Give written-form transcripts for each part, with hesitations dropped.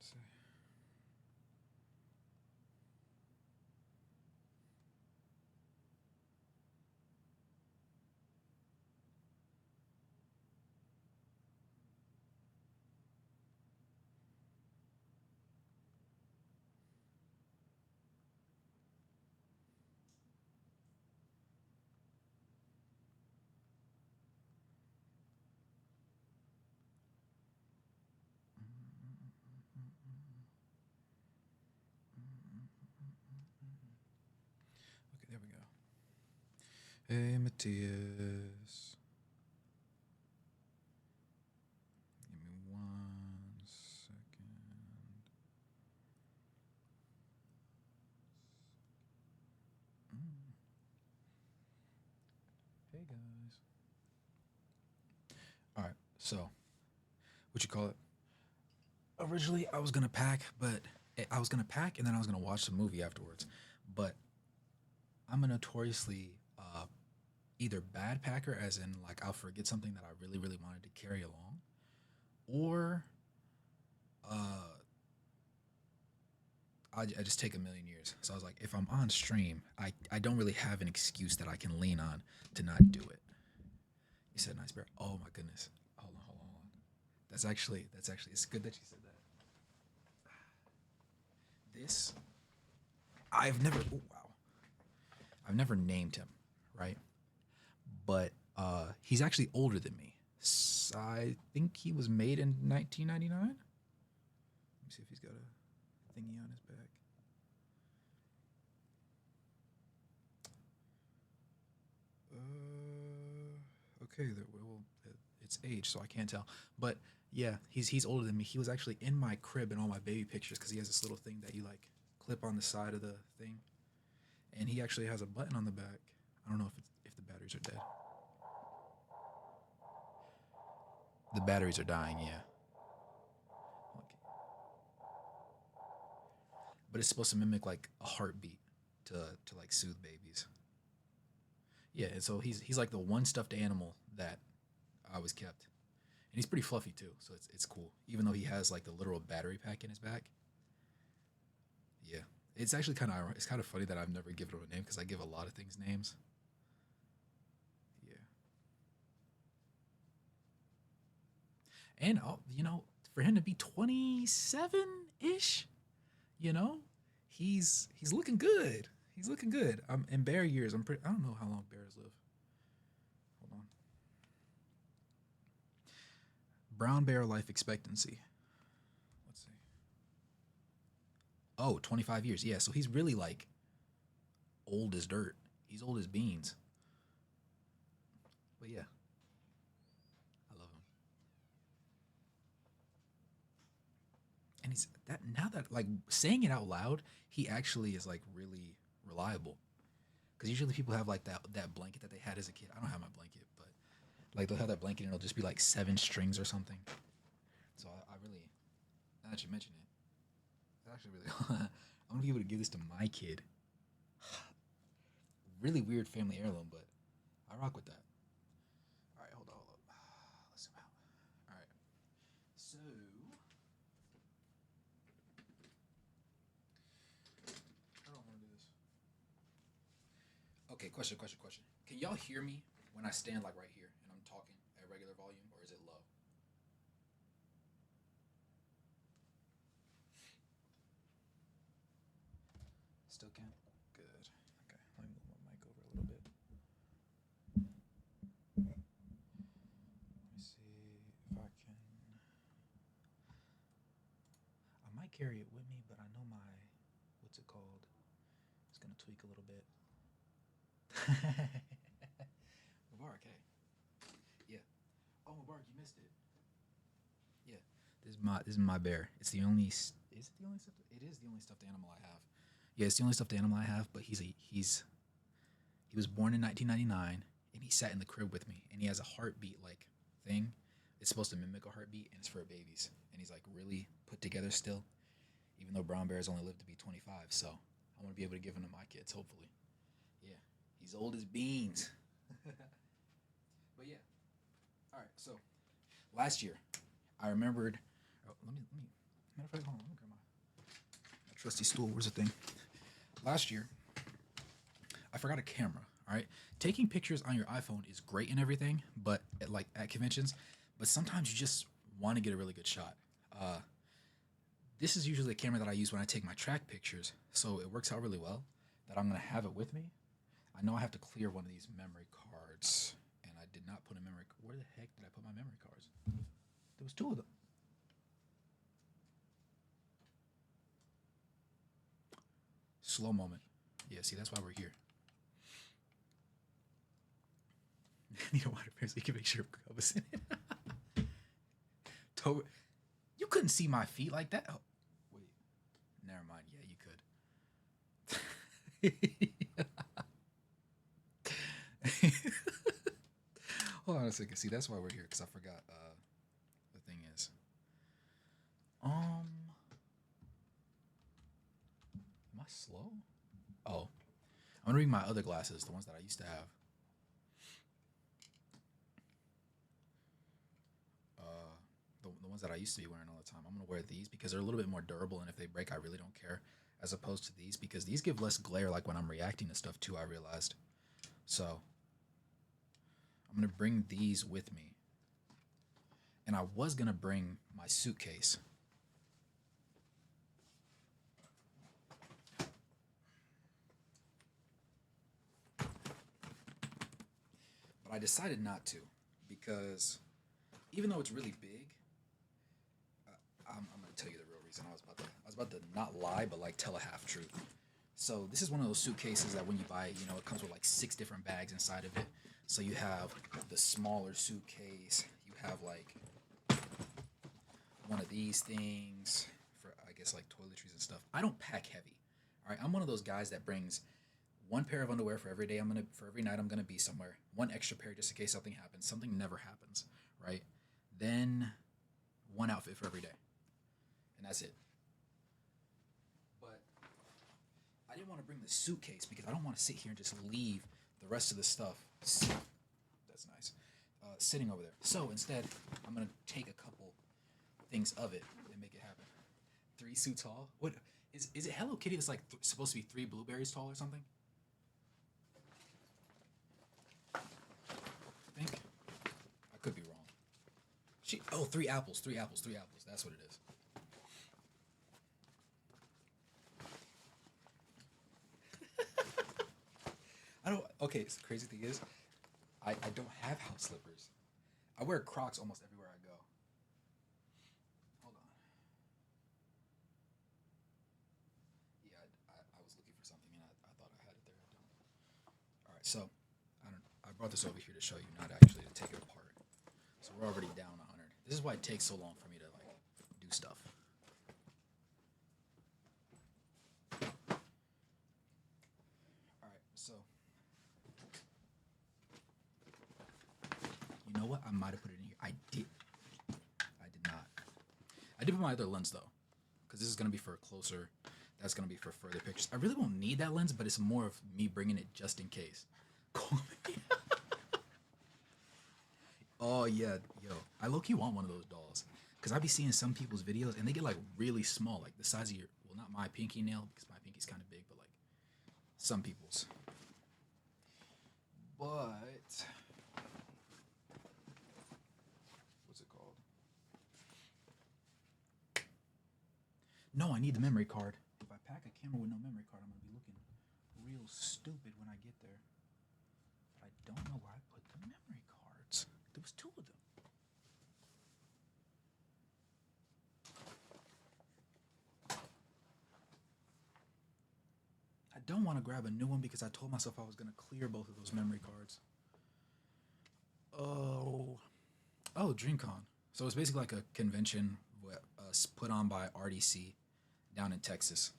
see. Okay, there we go. Hey, Matthias. Give me 1 second. Mm. Hey, guys. All right, so what you call it? Originally, I was gonna pack, but I was gonna pack and then I was gonna watch the movie afterwards. But I'm a notoriously either bad packer, as in like I'll forget something that I really really wanted to carry along, or uh, I just take a million years. So I was like, if I'm on stream, I don't really have an excuse that I can lean on to not do it. You said nice bear. Oh my goodness. Hold on. That's actually it's good that you said that. This I've never. Oh wow. I've never named him, right? But he's actually older than me. I think he was made in 1999. Let me see if he's got a thingy on his back. Okay, well, it's age, so I can't tell. But yeah, he's older than me. He was actually in my crib in all my baby pictures because he has this little thing that you like clip on the side of the thing, and he actually has a button on the back. I don't know if the batteries are dead. The batteries are dying, yeah. Okay. But it's supposed to mimic like a heartbeat to like soothe babies. Yeah, and so he's like the one stuffed animal that I was kept, and he's pretty fluffy too, so it's cool. Even though he has like the literal battery pack in his back. Yeah, it's actually it's kind of funny that I've never given him a name because I give a lot of things names. Yeah, and for him to be 27 ish, you know, he's looking good. He's looking good. In bear years. I don't know how long bears live. Hold on. Brown bear life expectancy. Let's see. Oh, 25 years. Yeah, so he's really like old as dirt. He's old as beans. But yeah, I love him. And he's that now that like saying it out loud, he actually is like really reliable. Because usually people have like that blanket that they had as a kid. I don't have my blanket, but like they'll have that blanket and it'll just be like 7 strings or something. So I really, now that you mention it, it's actually really. I'm gonna be able to give this to my kid. Really weird family heirloom, but I rock with that. All right, hold up. Let's zoom out. All right, so I don't want to do this. Okay, question. Can y'all hear me when I stand like right here and I'm talking at regular volume, or is it low? Still can? Good. Okay, let me move my mic over a little bit. Let me see if I can. I might carry it with me, but I know what's it called? It's gonna tweak a little bit. Mubarak, hey. Yeah. Oh, Mubarak, you missed it. Yeah. This is my bear. It's the only. Is it the only stuffed? It is the only stuffed animal I have. Yeah, it's the only stuffed animal I have. But he was born in 1999, and he sat in the crib with me, and he has a heartbeat like thing. It's supposed to mimic a heartbeat, and it's for babies. And he's like really put together still, even though brown bears only live to be 25. So I want to be able to give him to my kids, hopefully. Yeah, he's old as beans. But yeah, all right. So last year, I remembered. Oh, let me. Matter of fact, hold on, let me grab my trusty stool. Where's the thing? Last year, I forgot a camera. All right, taking pictures on your iPhone is great and everything, but at conventions, but sometimes you just want to get a really good shot. This is usually the camera that I use when I take my track pictures, so it works out really well that I'm gonna have it with me. I know I have to clear one of these memory cards, and I did not put a memory. Where the heck did I put my memory cards? There was two of them. Slow moment. Yeah, see, that's why we're here. Need a water pair so you can make sure I was in it. You couldn't see my feet like that. Oh, wait. Never mind. Yeah, you could. Hold on a second. See, that's why we're here, because I forgot the thing is. Am I slow? Oh. I'm gonna read my other glasses, the ones that I used to have. The ones that I used to be wearing all the time. I'm gonna wear these because they're a little bit more durable, and if they break, I really don't care. As opposed to these, because these give less glare, like when I'm reacting to stuff too. I realized. So I'm gonna bring these with me, and I was gonna bring my suitcase. But I decided not to, because even though it's really big, I'm gonna tell you the real reason. I was about to not lie, but like tell a half truth. So this is one of those suitcases that when you buy it, it comes with like 6 different bags inside of it. So you have the smaller suitcase. You have like one of these things for, I guess, like toiletries and stuff. I don't pack heavy. All right, I'm one of those guys that brings one pair of underwear for every day. For every night I'm gonna be somewhere. One extra pair just in case something happens. Something never happens, right? Then one outfit for every day, and that's it. But I didn't want to bring the suitcase because I don't want to sit here and just leave the rest of the stuff. That's nice. Sitting over there. So instead, I'm gonna take a couple things of it and make it happen. 3 suits tall. What is it? Hello Kitty that's like supposed to be 3 blueberries tall or something? I think. I could be wrong. 3 apples. 3 apples. 3 apples. That's what it is. Okay, so the crazy thing is, I don't have house slippers. I wear Crocs almost everywhere I go. Hold on. Yeah, I was looking for something and I thought I had it there. I don't. All right, so I brought this over here to show you, not actually to take it apart. So we're already down 100. This is why it takes so long for me to like do stuff. All right, so. You know what? I might have put it in here. I did not. I did put my other lens though, because this is gonna be for closer. That's gonna be for further pictures. I really won't need that lens, but it's more of me bringing it just in case. Oh yeah, yo, I low-key want one of those dolls, because I be seeing some people's videos and they get like really small, like the size of your. Well, not my pinky nail because my pinky's kind of big, but like some people's. But. No, I need the memory card. If I pack a camera with no memory card, I'm going to be looking real stupid when I get there. But I don't know where I put the memory cards. There was 2 of them. I don't want to grab a new one because I told myself I was going to clear both of those memory cards. Oh, DreamCon. So it's basically like a convention put on by RDC down in Texas.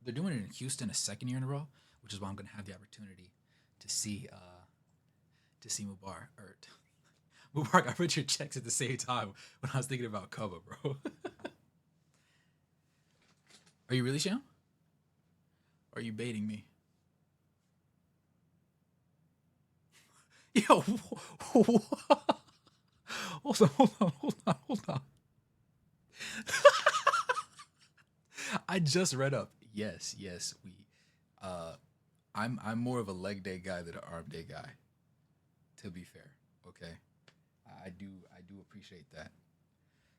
They're doing it in Houston a 2nd year in a row, which is why I'm going to have the opportunity to see Mubarak. Mubarak, I read your checks at the same time when I was thinking about Cubba, bro. Are you really, Sham? Or are you baiting me? Yo, hold on. I just read up. Yes, yes, we. Uh, I'm more of a leg day guy than an arm day guy. To be fair, okay. I do appreciate that.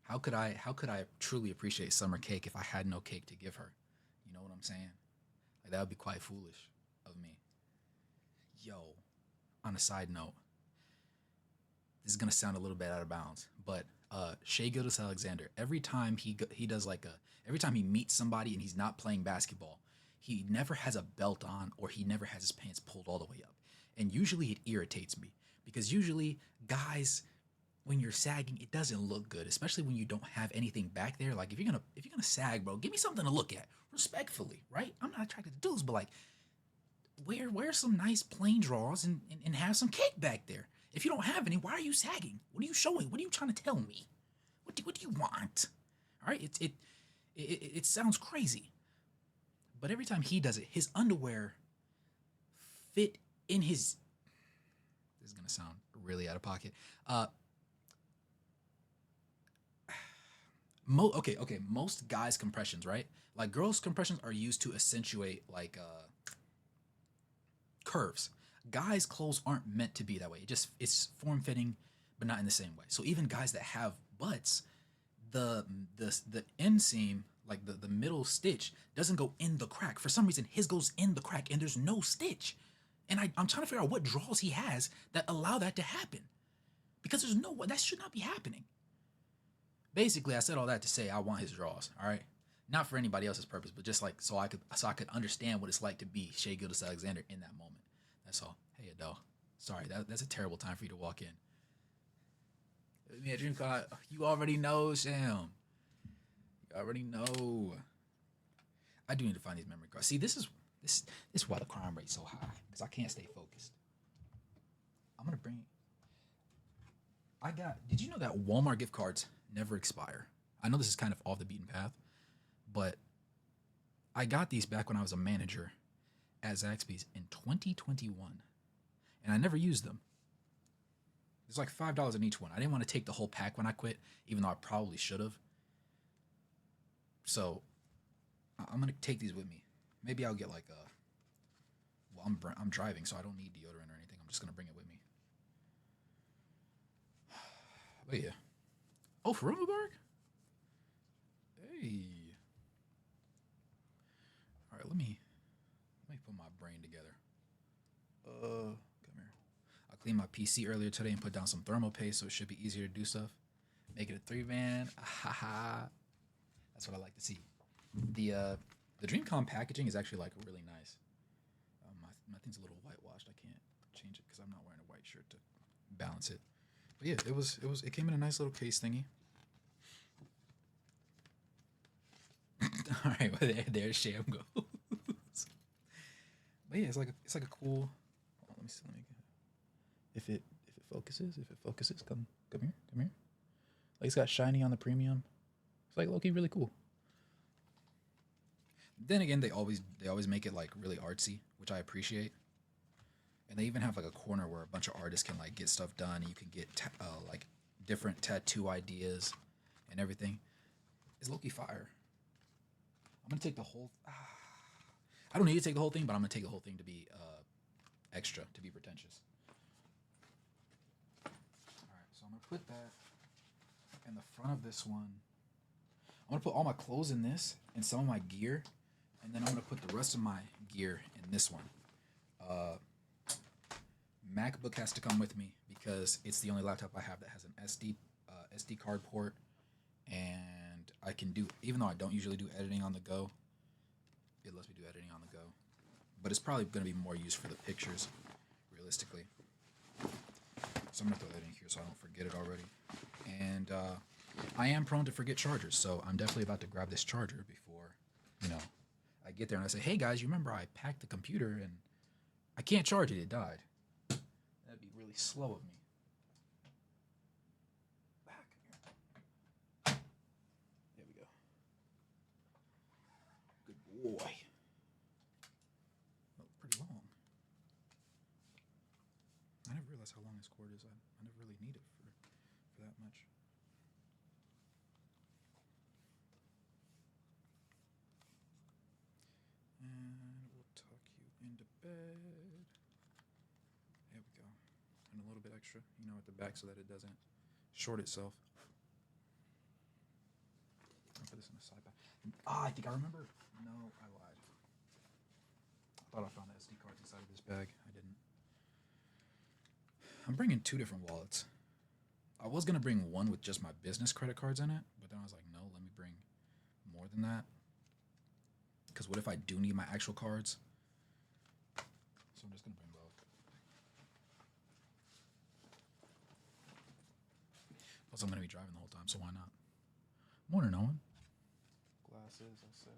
How could I truly appreciate summer cake if I had no cake to give her? You know what I'm saying? Like that would be quite foolish of me. Yo, on a side note, this is gonna sound a little bit out of bounds, but Shea Gildas Alexander, every time he does like a every time he meets somebody and he's not playing basketball, he never has a belt on or he never has his pants pulled all the way up, and usually it irritates me because usually guys when you're sagging it doesn't look good, especially when you don't have anything back there. Like if you're gonna sag, bro, give me something to look at respectfully, right? I'm not attracted to dudes, but like wear some nice plain drawers and have some cake back there. If you don't have any, why are you sagging? What are you showing? What are you trying to tell me? What do you want? All right, it sounds crazy, but every time he does it, his underwear fit in his. This is gonna sound really out of pocket. Okay. Most guys' compressions, right? Like girls' compressions are used to accentuate like curves. Guys' clothes aren't meant to be that way. It's form fitting, but not in the same way. So even guys that have butts, the inseam, like the middle stitch, doesn't go in the crack. For some reason, his goes in the crack, and there's no stitch. And I'm trying to figure out what draws he has that allow that to happen, because there's no that should not be happening. Basically, I said all that to say I want his draws. All right, not for anybody else's purpose, but just like so I could understand what it's like to be Shea Gildas Alexander in that moment. That's all. Hey Adele, sorry that's a terrible time for you to walk in. Me at DreamCon, you already know, Sam. You already know. I do need to find these memory cards. See, this is why the crime rate's so high because I can't stay focused. I'm gonna bring. I got. Did you know that Walmart gift cards never expire? I know this is kind of off the beaten path, but I got these back when I was a manager at Zaxby's in 2021, and I never used them. It's like $5 in each one. I didn't want to take the whole pack when I quit, even though I probably should have. So I'm gonna take these with me. Maybe I'll get like a. Well, I'm driving, so I don't need deodorant or anything. I'm just gonna bring it with me. But yeah. Oh, for Mubarak? Hey. All right, let me put my brain together. Come here. I cleaned my PC earlier today and put down some thermal paste, so it should be easier to do stuff. Make it a 3-man. Haha. That's what I like to see. The DreamCon packaging is actually like really nice. My thing's a little whitewashed. I can't change it because I'm not wearing a white shirt to balance it. But yeah, it came in a nice little case thingy. All right, well, there Sham goes. But yeah, it's like a cool. Oh, let me see. If it focuses, come here. Like it's got shiny on the premium. It's like low-key really cool. Then again, they always make it like really artsy, which I appreciate. And they even have like a corner where a bunch of artists can like get stuff done. And you can get like different tattoo ideas and everything. It's low-key fire. I'm gonna take the whole. I don't need to take the whole thing, but I'm gonna take the whole thing to be extra, to be pretentious. All right, so I'm gonna put that in the front of this one. I'm gonna put all my clothes in this and some of my gear, and then I'm gonna put the rest of my gear in this one. MacBook has to come with me because it's the only laptop I have that has an SD card port, and I can do, even though I don't usually do editing on the go, it lets me do editing on the go. But it's probably going to be more used for the pictures, realistically. So I'm going to throw that in here so I don't forget it already. And I am prone to forget chargers, so I'm definitely about to grab this charger before, I get there and I say, hey guys, you remember I packed the computer and I can't charge it, it died. That'd be really slow of me. Back here. There we go. Good boy. Oh, pretty long. I never realized how long this cord is. I never really need it for that much. little bit extra, at the back so that it doesn't short itself. I'll put this in a side bag. I think I remember. No, I lied. I thought I found the SD cards inside of this bag. I didn't. I'm bringing 2 different wallets. I was going to bring one with just my business credit cards in it, but then I was like, no, let me bring more than that. Because what if I do need my actual cards? So I'm just going to bring both. Plus, I'm going to be driving the whole time, so why not? Morning, Owen. Glasses, I said.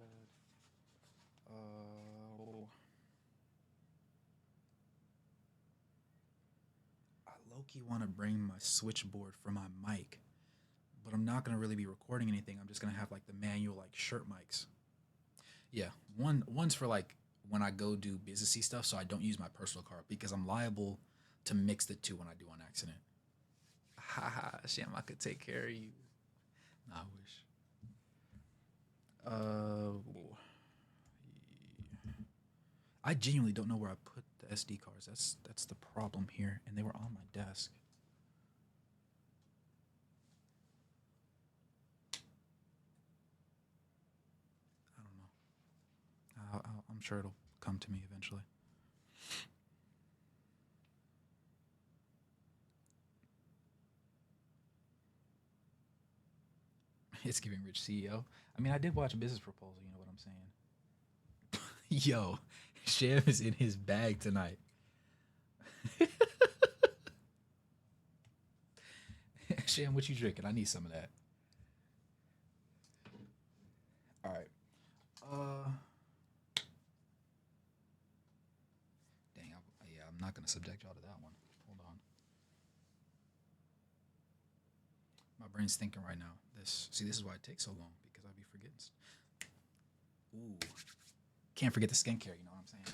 I low-key want to bring my switchboard for my mic, but I'm not going to really be recording anything. I'm just going to have like the manual like shirt mics. Yeah, one's for like when I go do businessy stuff, so I don't use my personal car because I'm liable to mix the two when I do on accident. Haha, Sham, I could take care of you. Nah, I wish. I genuinely don't know where I put the SD cards. That's the problem here, and they were on my desk. I don't know. I'm sure it'll come to me eventually. It's giving rich CEO. I mean, I did watch a business proposal. You know what I'm saying? Yo, Sham is in his bag tonight. Sham, what you drinking? I need some of that. All right. Dang. I'm not gonna subject y'all to that one. Hold on. My brain's thinking right now. This is why it takes so long because I'd be forgetting. Ooh. Can't forget the skincare. You know what I'm saying?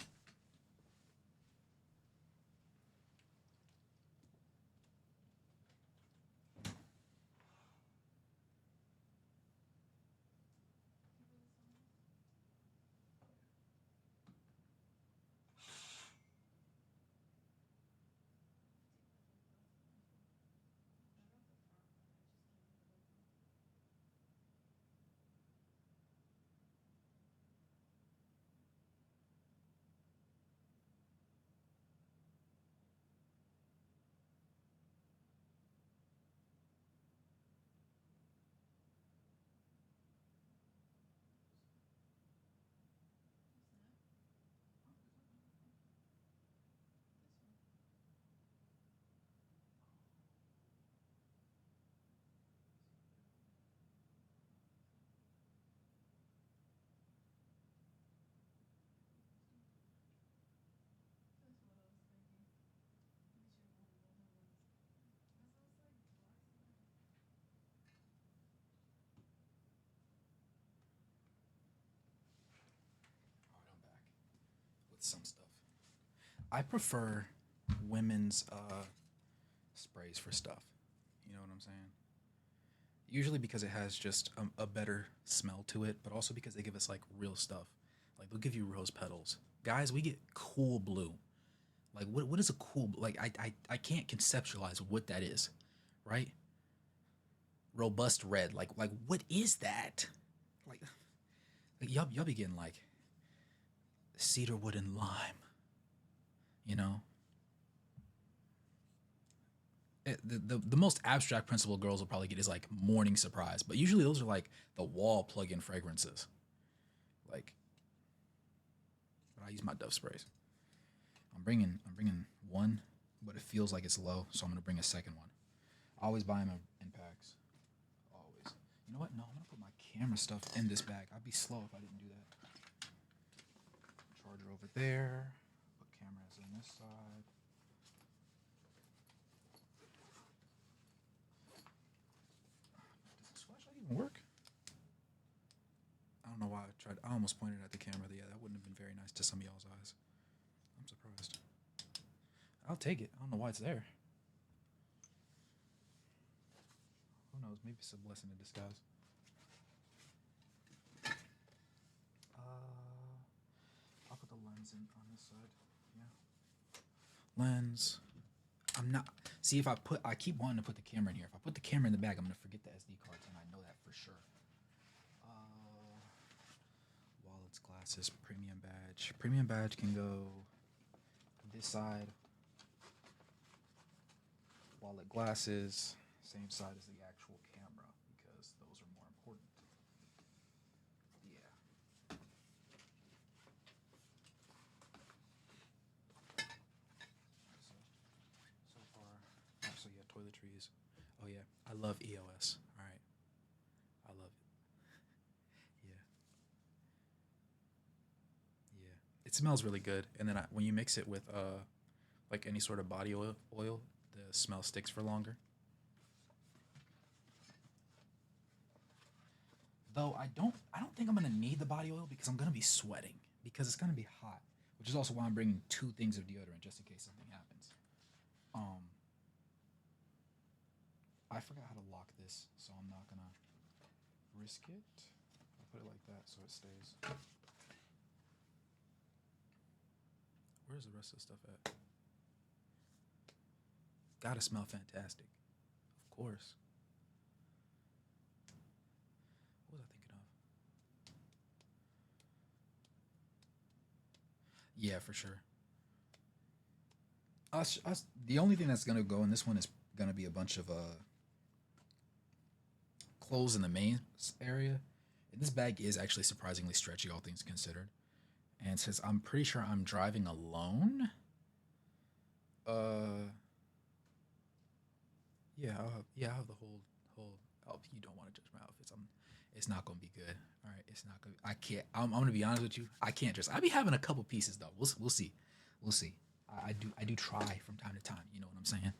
Some stuff. I prefer women's sprays for stuff. You know what I'm saying? Usually because it has just a better smell to it, but also because they give us like real stuff. Like they'll give you rose petals. Guys, we get cool blue. Like what is a cool like I can't conceptualize what that is, right? Robust red. Like what is that? Like y'all be getting like cedarwood and lime, you know. The most abstract principle girls will probably get is like morning surprise, but usually those are like the wall plug-in fragrances. Like, but I use my Dove sprays. I'm bringing one, but it feels like it's low, so I'm gonna bring a second one. I always buy them in packs. Always. You know what? No, I'm gonna put my camera stuff in this bag. I'd be slow if I didn't do that. Charger over there. Put cameras on this side. Does this flashlight even work? I don't know why I tried. I almost pointed at the camera. Yeah, that wouldn't have been very nice to some of y'all's eyes. I'm surprised. I'll take it. I don't know why it's there. Who knows? Maybe it's a blessing in disguise. I'll put the lens in on this side. Yeah. Lens. I'm not. See, if I keep wanting to put the camera in here. If I put the camera in the bag, I'm gonna forget the SD cards, and I know that for sure. Wallets, glasses, premium badge. Premium badge can go this side. Wallet, glasses, same side as the actual camera because those are more important. Yeah. So far, so yeah, toiletries. Oh yeah, I love EOS. All right, I love it. Yeah, yeah. It smells really good, and then when you mix it with like any sort of body oil, the smell sticks for longer. Though I don't think I'm gonna need the body oil because I'm gonna be sweating because it's gonna be hot, which is also why I'm bringing two things of deodorant just in case something happens. Um, I forgot how to lock this, so I'm not gonna risk it. I'll put it like that so it stays. Where's the rest of the stuff at? Gotta smell fantastic, of course. What was I thinking of? Yeah, for sure. The only thing that's gonna go in this one is gonna be a bunch of clothes in the main area. And this bag is actually surprisingly stretchy, all things considered. And since I'm pretty sure I'm driving alone, uh, yeah, I'll have the whole. Oh, you don't want to judge my outfits. It's not gonna be good. All right, it's not gonna. I can't. I'm gonna be honest with you. I can't dress. I be having a couple pieces though. We'll see. We'll see. I do try from time to time. You know what I'm saying?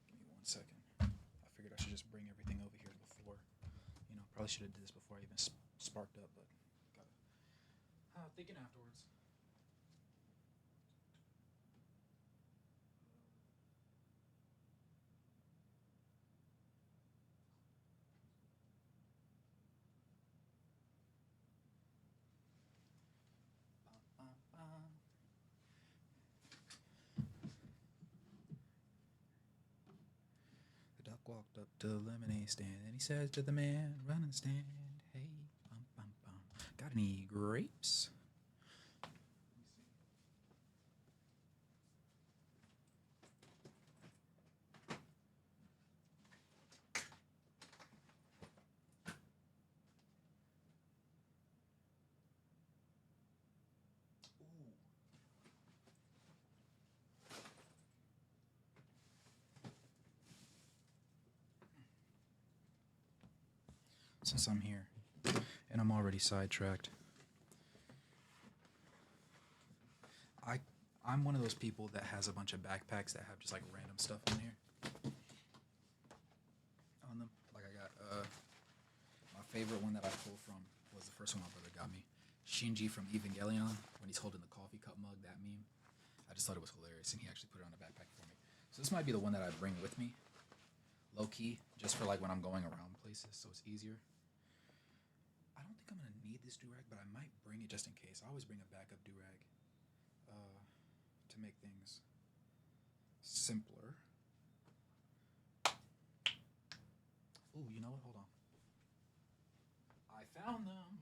Give me 1 second. I figured I should just bring everything over here before. Probably should have did this before I even sparked up, but got thinking afterwards. The duck walked up to the lemonade stand and he said to the man running the stand, "Hey, got any grapes?" Since I'm here and I'm already sidetracked, I I'm one of those people that has a bunch of backpacks that have just like random stuff on here on them. Like I got my favorite one that I pulled from was the first one my brother got me. Shinji from Evangelion when he's holding the coffee cup mug, that meme. I just thought it was hilarious and he actually put it on a backpack for me. So this might be the one that I bring with me, low key, just for like when I'm going around places so it's easier. I don't think I'm gonna need this durag, but I might bring it just in case. I always bring a backup durag to make things simpler. Ooh, you know what? Hold on. I found them.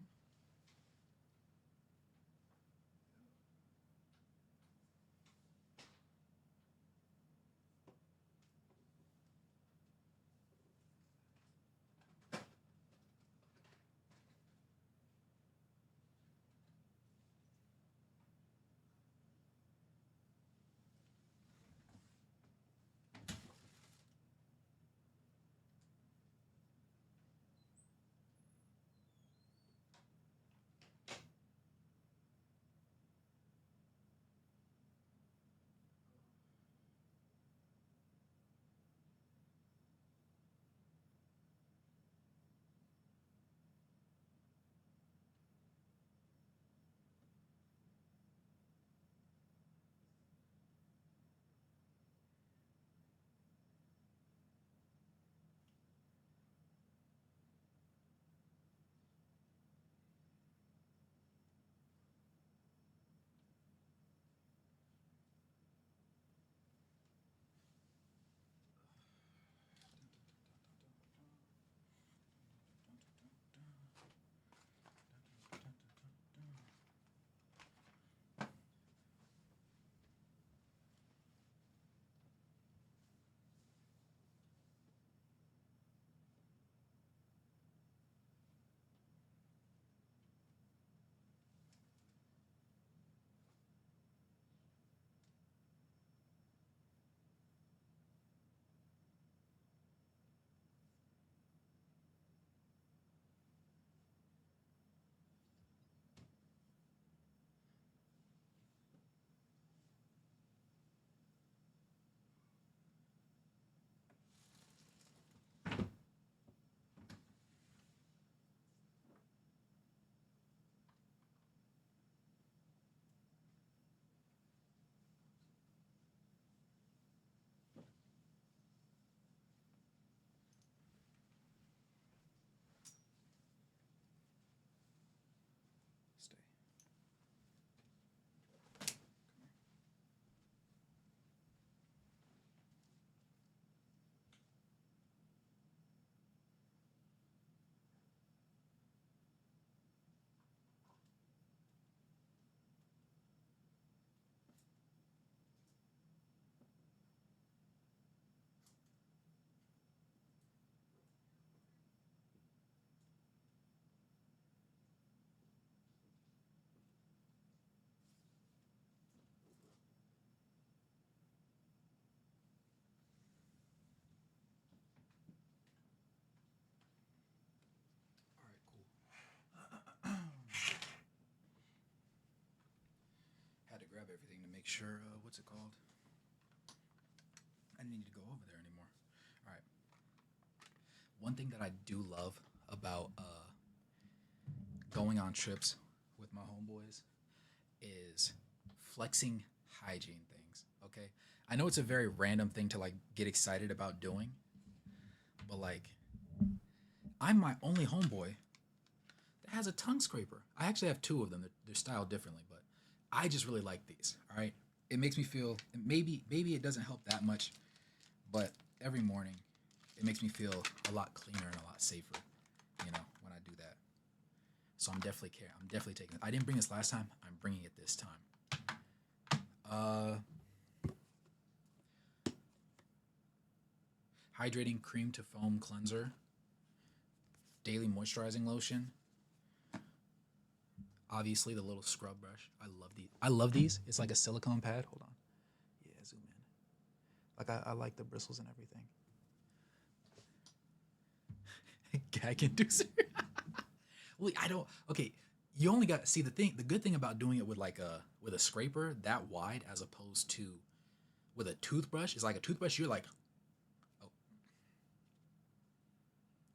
everything to make sure. What's it called? I didn't need to go over there anymore. All right. One thing that I do love about going on trips with my homeboys is flexing hygiene things. Okay, I know it's a very random thing to like get excited about doing, but like I'm my only homeboy that has a tongue scraper. I actually have two of them. They're styled differently, but I just really like these. All right, it makes me feel maybe it doesn't help that much, but every morning it makes me feel a lot cleaner and a lot safer. You know, when I do that. So I'm definitely taking it. I didn't bring this last time. I'm bringing it this time. Hydrating cream to foam cleanser. Daily moisturizing lotion. Obviously, the little scrub brush. I love these. It's like a silicone pad. Hold on. Yeah, zoom in. Like I like the bristles and everything. Gag inducer. Well, I don't. Okay, you only got see the thing. The good thing about doing it with like a scraper that wide as opposed to with a toothbrush is like a toothbrush. You're like, oh,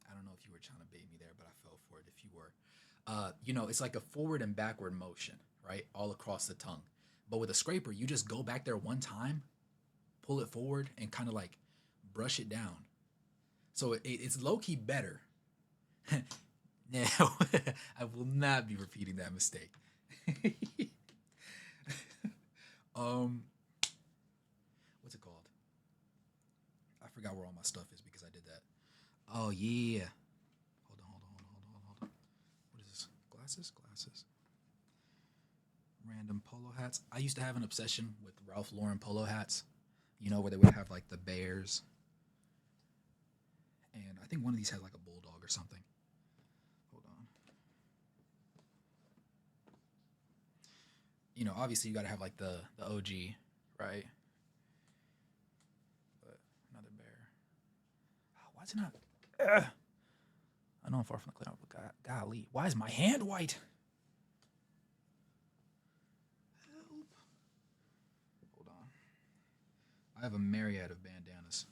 I don't know if you were trying to bait me there, but I fell for it. If you were, you know, it's like a forward and backward motion, right, all across the tongue. But with a scraper, you just go back there one time, pull it forward, and kind of like brush it down. So it's low key better. Now, I will not be repeating that mistake. um, what's it called? I forgot where all my stuff is because I did that. Oh yeah. Hold on. What is this? Glasses. Random polo hats. I used to have an obsession with Ralph Lauren polo hats. You know, where they would have like the bears. And I think one of these had like a bulldog or something. Hold on. You know, obviously you got to have like the OG, right? But another bear. Oh, why is it not? I know I'm far from the clear, but golly, why is my hand white? Help. Hold on. I have a myriad of bandanas.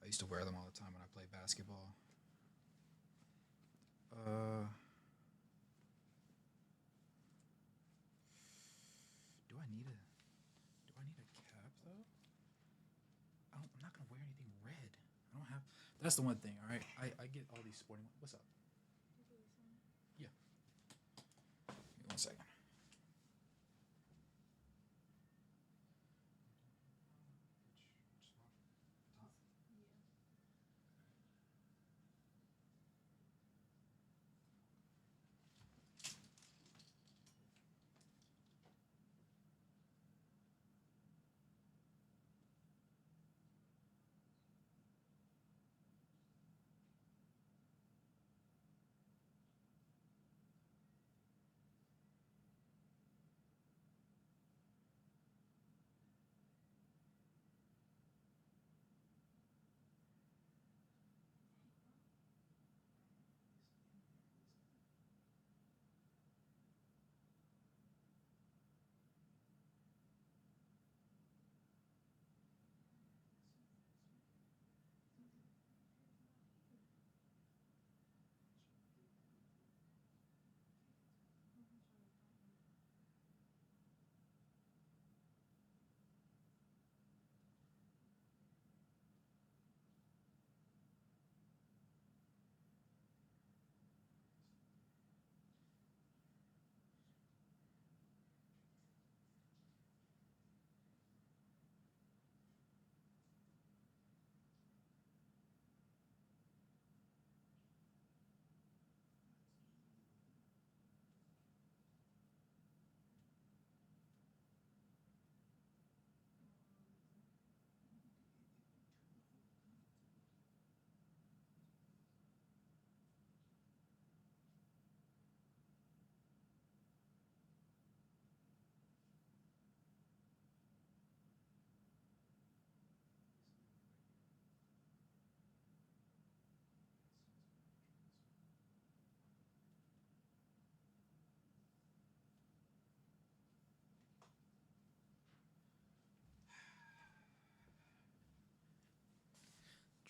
I used to wear them all the time when I played basketball. Do I need a cap though? I'm not gonna wear anything red. I don't have. That's the one thing. All right, I get all these sporting. What's up? Yeah. Give me 1 second.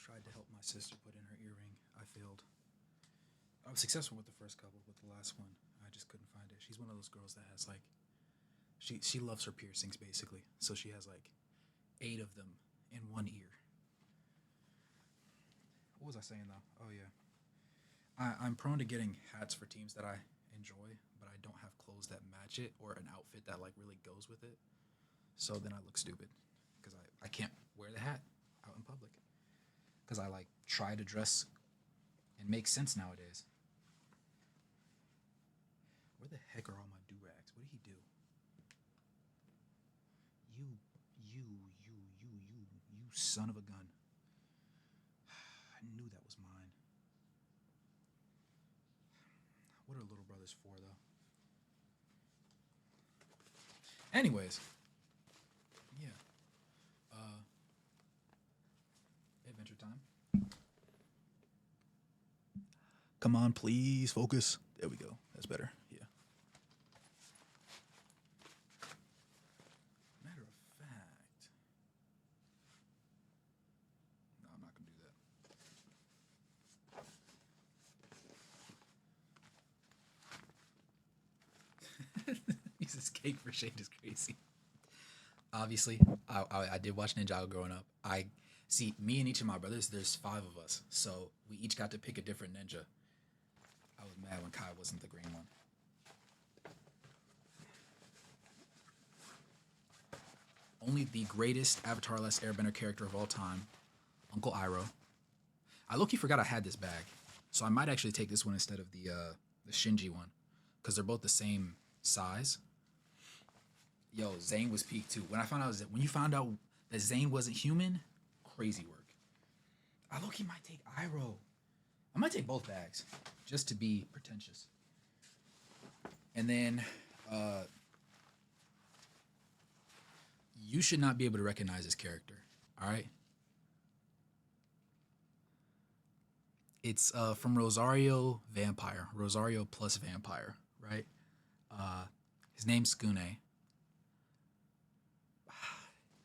Tried to help my sister put in her earring. I failed. I was successful with the first couple, but the last one, I just couldn't find it. She's one of those girls that has like, she loves her piercings basically. So she has like 8 of them in one ear. What was I saying though? Oh yeah, I'm prone to getting hats for teams that I enjoy, but I don't have clothes that match it or an outfit that like really goes with it. So then I look stupid because I can't wear the hat out in public because I like try to dress and make sense nowadays. Where the heck are all my do-rags? What did he do? You, you son of a gun. I knew that was mine. What are little brothers for, though? Anyways, yeah. Adventure time. Come on, please, focus. There we go. That's better. Yeah. Matter of fact, no, I'm not gonna do that. He's escape for Shade is crazy. Obviously, I did watch Ninjago growing up. I see me and each of my brothers. There's 5 of us, so we each got to pick a different ninja. I was mad when Kai wasn't the green one. Only the greatest Avatar: Last Airbender character of all time, Uncle Iroh. I low-key forgot I had this bag, so I might actually take this one instead of the Shinji one, because they're both the same size. Yo, Zane was peak too. When you found out that Zane wasn't human, crazy work. I low-key might take Iroh. I might take both bags, just to be pretentious. And then, you should not be able to recognize this character. All right. It's from Rosario Vampire. Rosario plus Vampire, right? His name's Skune.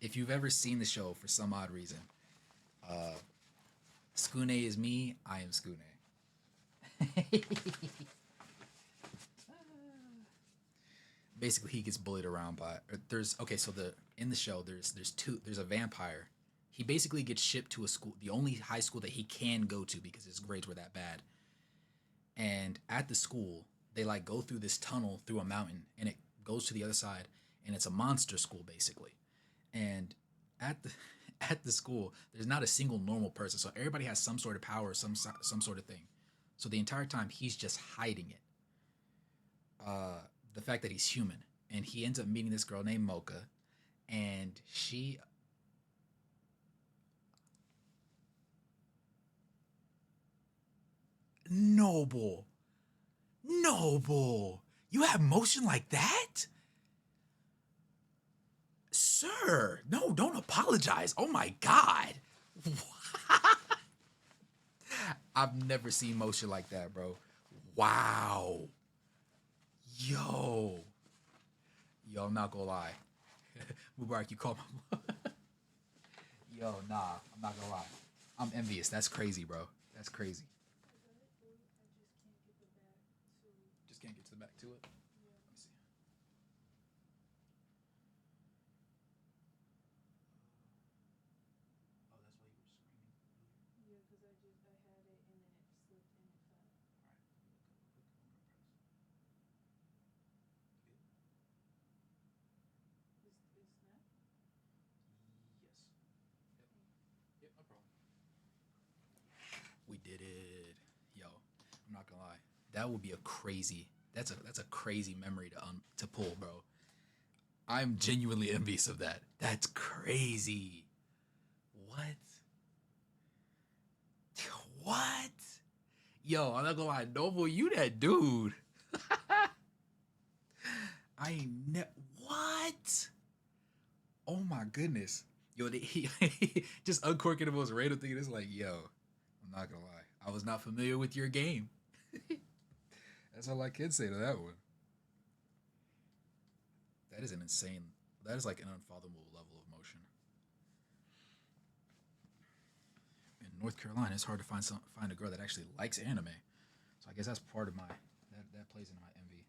If you've ever seen the show for some odd reason, Skune is me. I am Skune. Basically, he gets bullied around by. In the show there's a vampire. He basically gets shipped to a school, the only high school that he can go to because his grades were that bad. And at the school, they like go through this tunnel through a mountain, and it goes to the other side, and it's a monster school basically. And at the at the school, there's not a single normal person, so everybody has some sort of power, some sort of thing. So the entire time he's just hiding it. The fact that he's human, and he ends up meeting this girl named Mocha, and she. Noble. You have motion like that? Sir, no, don't apologize. Oh my God. I've never seen motion like that, bro. Wow. Yo, I'm not gonna lie. Mubarak, you call my Yo, nah, I'm not gonna lie. I'm envious. That's crazy, bro. That's crazy. Just can't get to the back to it. Let me see. Oh, that's why you were screaming. Yeah, because I had it and then it slipped and it fell. All right, let me look up real quick. I'm gonna press. Good. Is snap? Yes. Yep, no problem. We did it. Yo, I'm not gonna lie. That would be a crazy. That's a crazy memory to pull, bro. I'm genuinely envious of that. That's crazy. What? What? Yo, I'm not gonna lie, Noble, you that dude. I ain't what? Oh my goodness. Yo, he just uncorking the most random thing. It's like, yo, I'm not gonna lie. I was not familiar with your game. That's all I can say to that one. That is an insane. That is like an unfathomable level of motion. And North Carolina, it's hard to find a girl that actually likes anime. So I guess that's part of my that plays into my envy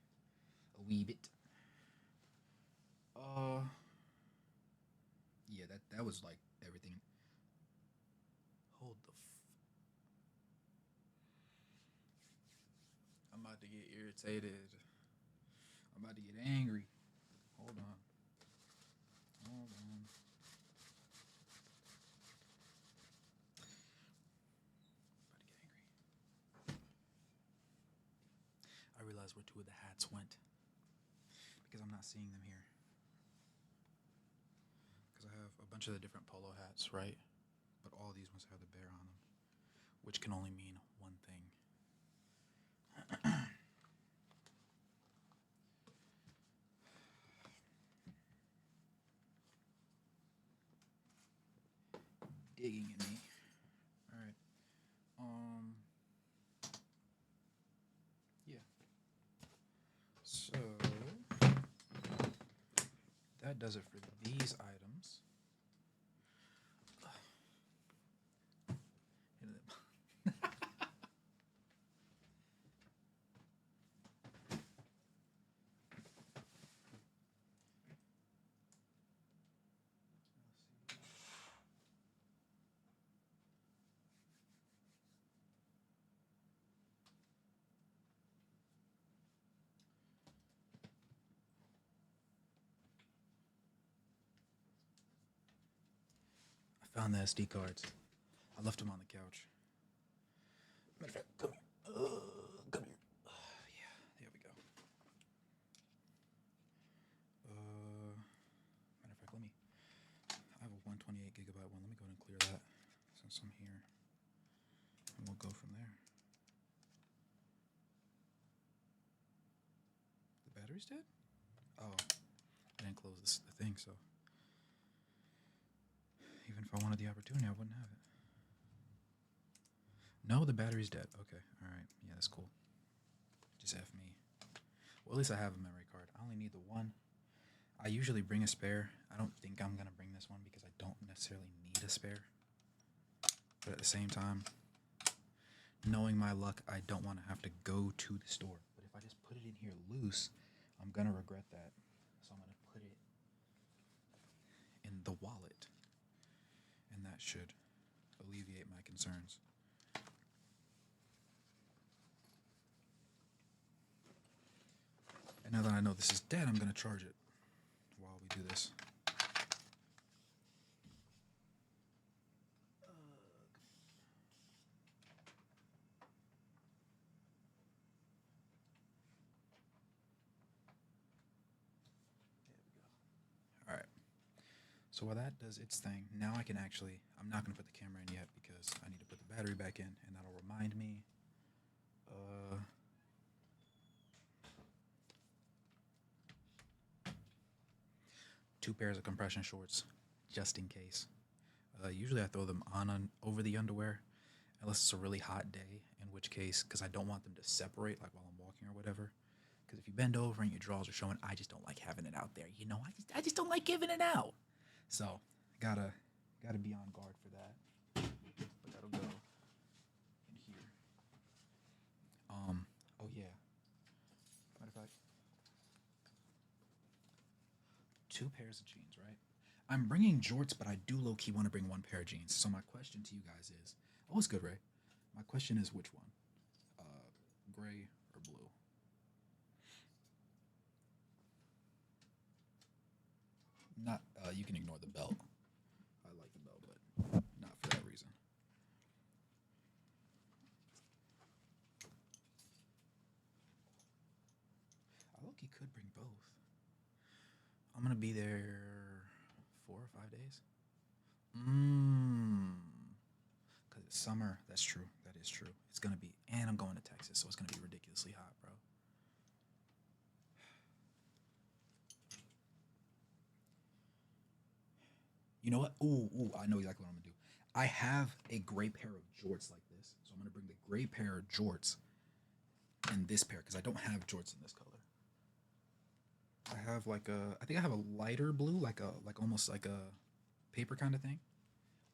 a wee bit. Uh, yeah, that was like everything. Hold the. I'm about to get irritated. I'm about to get angry. Hold on. Hold on. About to get angry. I realized where two of the hats went because I'm not seeing them here. Because I have a bunch of the different polo hats, right? But all these ones have the bear on them, which can only mean one thing. Digging in me. All right. Yeah. So that does it for these items. I found the SD cards. I left them on the couch. Matter of fact, come here. Come here. Yeah, there we go. Matter of fact, I have a 128 gigabyte one. Let me go ahead and clear that since I'm here. And we'll go from there. The battery's dead? Oh, I didn't close the thing, so even if I wanted the opportunity, I wouldn't have it. No, the battery's dead. Okay, alright. Yeah, that's cool. Just F me. Well, at least I have a memory card. I only need the one. I usually bring a spare. I don't think I'm going to bring this one because I don't necessarily need a spare. But at the same time, knowing my luck, I don't want to have to go to the store. But if I just put it in here loose, I'm going to regret that. So I'm going to put it in the wallet. And that should alleviate my concerns. And now that I know this is dead, I'm going to charge it while we do this. Alright. So while that does its thing, now I can actually, I'm not going to put the camera in yet because I need to put the battery back in, and that'll remind me. Two pairs of compression shorts, just in case. Usually I throw them on over the underwear, unless it's a really hot day, in which case, because I don't want them to separate, like while I'm walking or whatever. Because if you bend over and your drawers are showing, I just don't like having it out there. You know, I just don't like giving it out. So, gotta be on guard for that. But that'll go in here. Oh yeah. Matter of fact, two pairs of jeans, right? I'm bringing jorts, but I do low-key want to bring one pair of jeans. So my question to you guys is, oh, it's good, Ray. My question is, which one? Gray or blue? Not, you can ignore the belt. I like the belt, but not for that reason. I low-key could bring both. I'm gonna be there 4 or 5 days. Because it's summer. That's true. That is true. It's gonna be, and I'm going to Texas, so it's gonna be ridiculously hot, bro. You know what? Ooh, I know exactly what I'm gonna do. I have a gray pair of jorts like this, so I'm gonna bring the gray pair of jorts and this pair because I don't have jorts in this color. I have like I think I have a lighter blue, like almost like a paper kind of thing.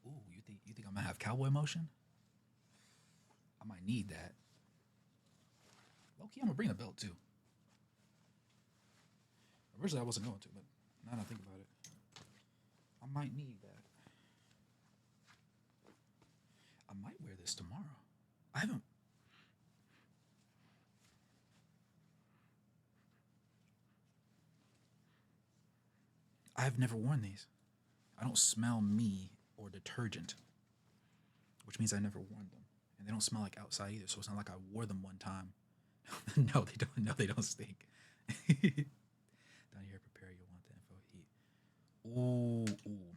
Ooh, you think I'm gonna have cowboy motion? I might need that. Low-key, I'm gonna bring the belt too. Originally, I wasn't going to, but now that I think about it, I might need that. I might wear this tomorrow. I haven't. I've never worn these. I don't smell me or detergent, which means I never worn them, and they don't smell like outside either. So it's not like I wore them one time. No, they don't. No, they don't stink. Down here, prepare. You'll want the info heat. Oh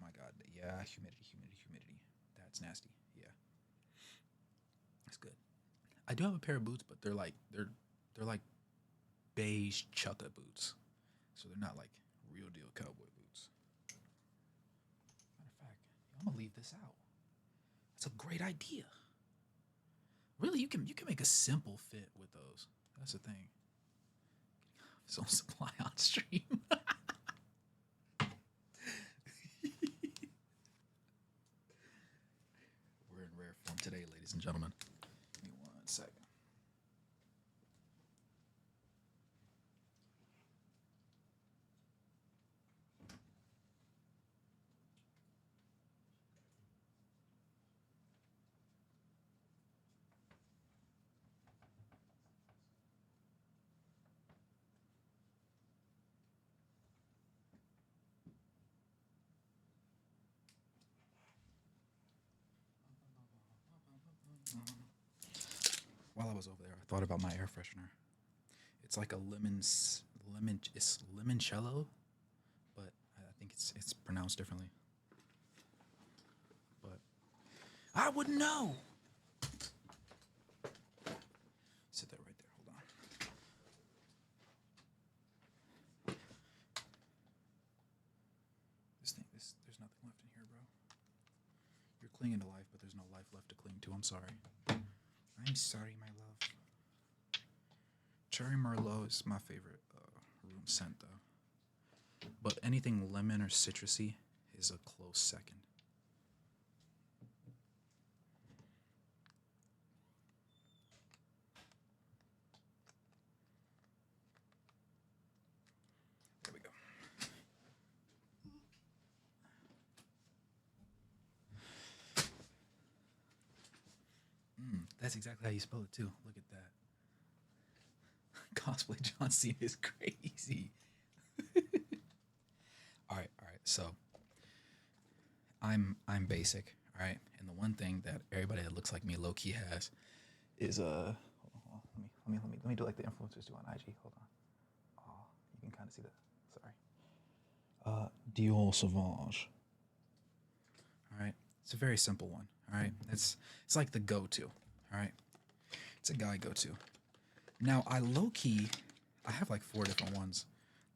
my God. Yeah, humidity. That's nasty. Yeah, that's good. I do have a pair of boots, but they're like beige chukka boots, so they're not like real deal cowboy boots. Matter of fact, I'm gonna leave this out. That's a great idea. Really, you can make a simple fit with those. That's the thing. His own supply on stream. We're in rare form today, ladies and gentlemen. Give me 1 second. While I was over there, I thought about my air freshener. It's like a it's limoncello, but I think it's pronounced differently. But I wouldn't know. Sit that right there. Hold on. There's nothing left in here, bro. You're clinging to life, but there's no life left to cling to. I'm sorry. I'm sorry, my love. Cherry Merlot is my favorite room scent, though. But anything lemon or citrusy is a close second. There we go. That's exactly how you spell it, too. Look at that. Cosplay John Cena is crazy. All right. So I'm basic. All right, and the one thing that everybody that looks like me low key has is hold on, let me do like the influencers do on IG. Hold on. Oh, you can kind of see that. Sorry. Dior Sauvage. All right, it's a very simple one. All right, it's like the go-to. All right, it's a guy go-to. Now I have like 4 different ones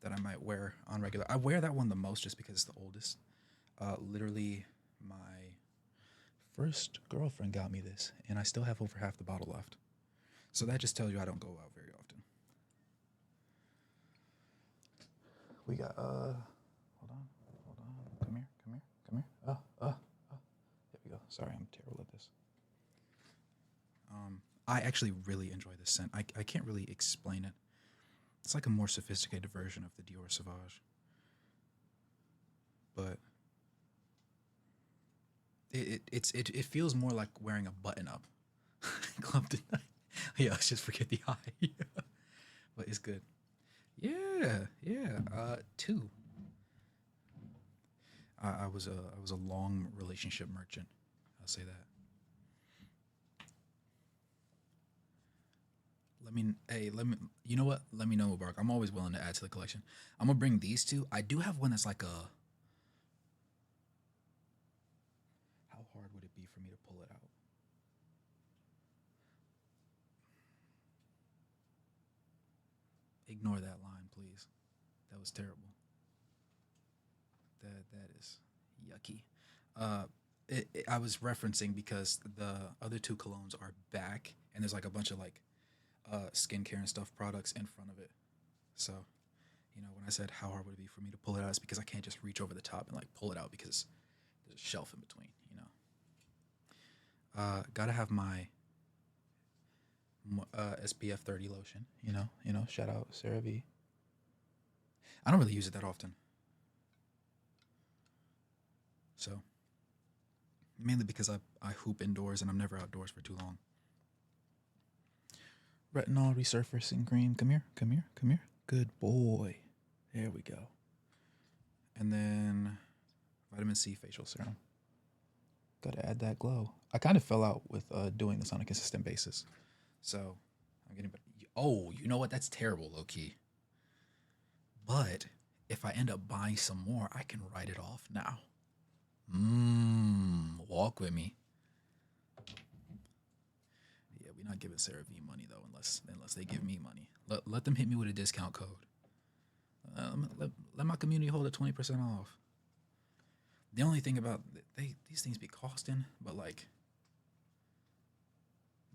that I might wear on regular. I wear that one the most just because it's the oldest. Literally, my first girlfriend got me this, and I still have over half the bottle left. So that just tells you I don't go out very often. We got hold on. Come here. There we go. Sorry, I'm terrible at this. I actually really enjoy this scent. I can't really explain it. It's like a more sophisticated version of the Dior Sauvage. But it feels more like wearing a button up. Club tonight. Yeah, let's just forget the eye. But it's good. Yeah. 2. I was a long relationship merchant. I'll say that. You know what? Let me know, Bark. I'm always willing to add to the collection. I'm gonna bring these 2. I do have one that's like a. How hard would it be for me to pull it out? Ignore that line, please. That was terrible. That is yucky. I was referencing because the other 2 colognes are back, and there's like a bunch of like skincare and stuff products in front of it. So, when I said how hard would it be for me to pull it out, it's because I can't just reach over the top and like pull it out because there's a shelf in between. Gotta have my SPF 30 lotion. Shout out CeraVe. I don't really use it that often, so mainly because I hoop indoors and I'm never outdoors for too long. Retinol resurfacing cream. Come here, come here, come here. Good boy. There we go. And then vitamin C facial serum. Gotta add that glow. I kind of fell out with doing this on a consistent basis, so I'm getting. Oh, you know what? That's terrible, low key. But if I end up buying some more, I can write it off now. Walk with me. Yeah, we're not giving CeraVe money though, unless they give me money. Let them hit me with a discount code. Let my community hold it 20% off. The only thing about these things be costing, but like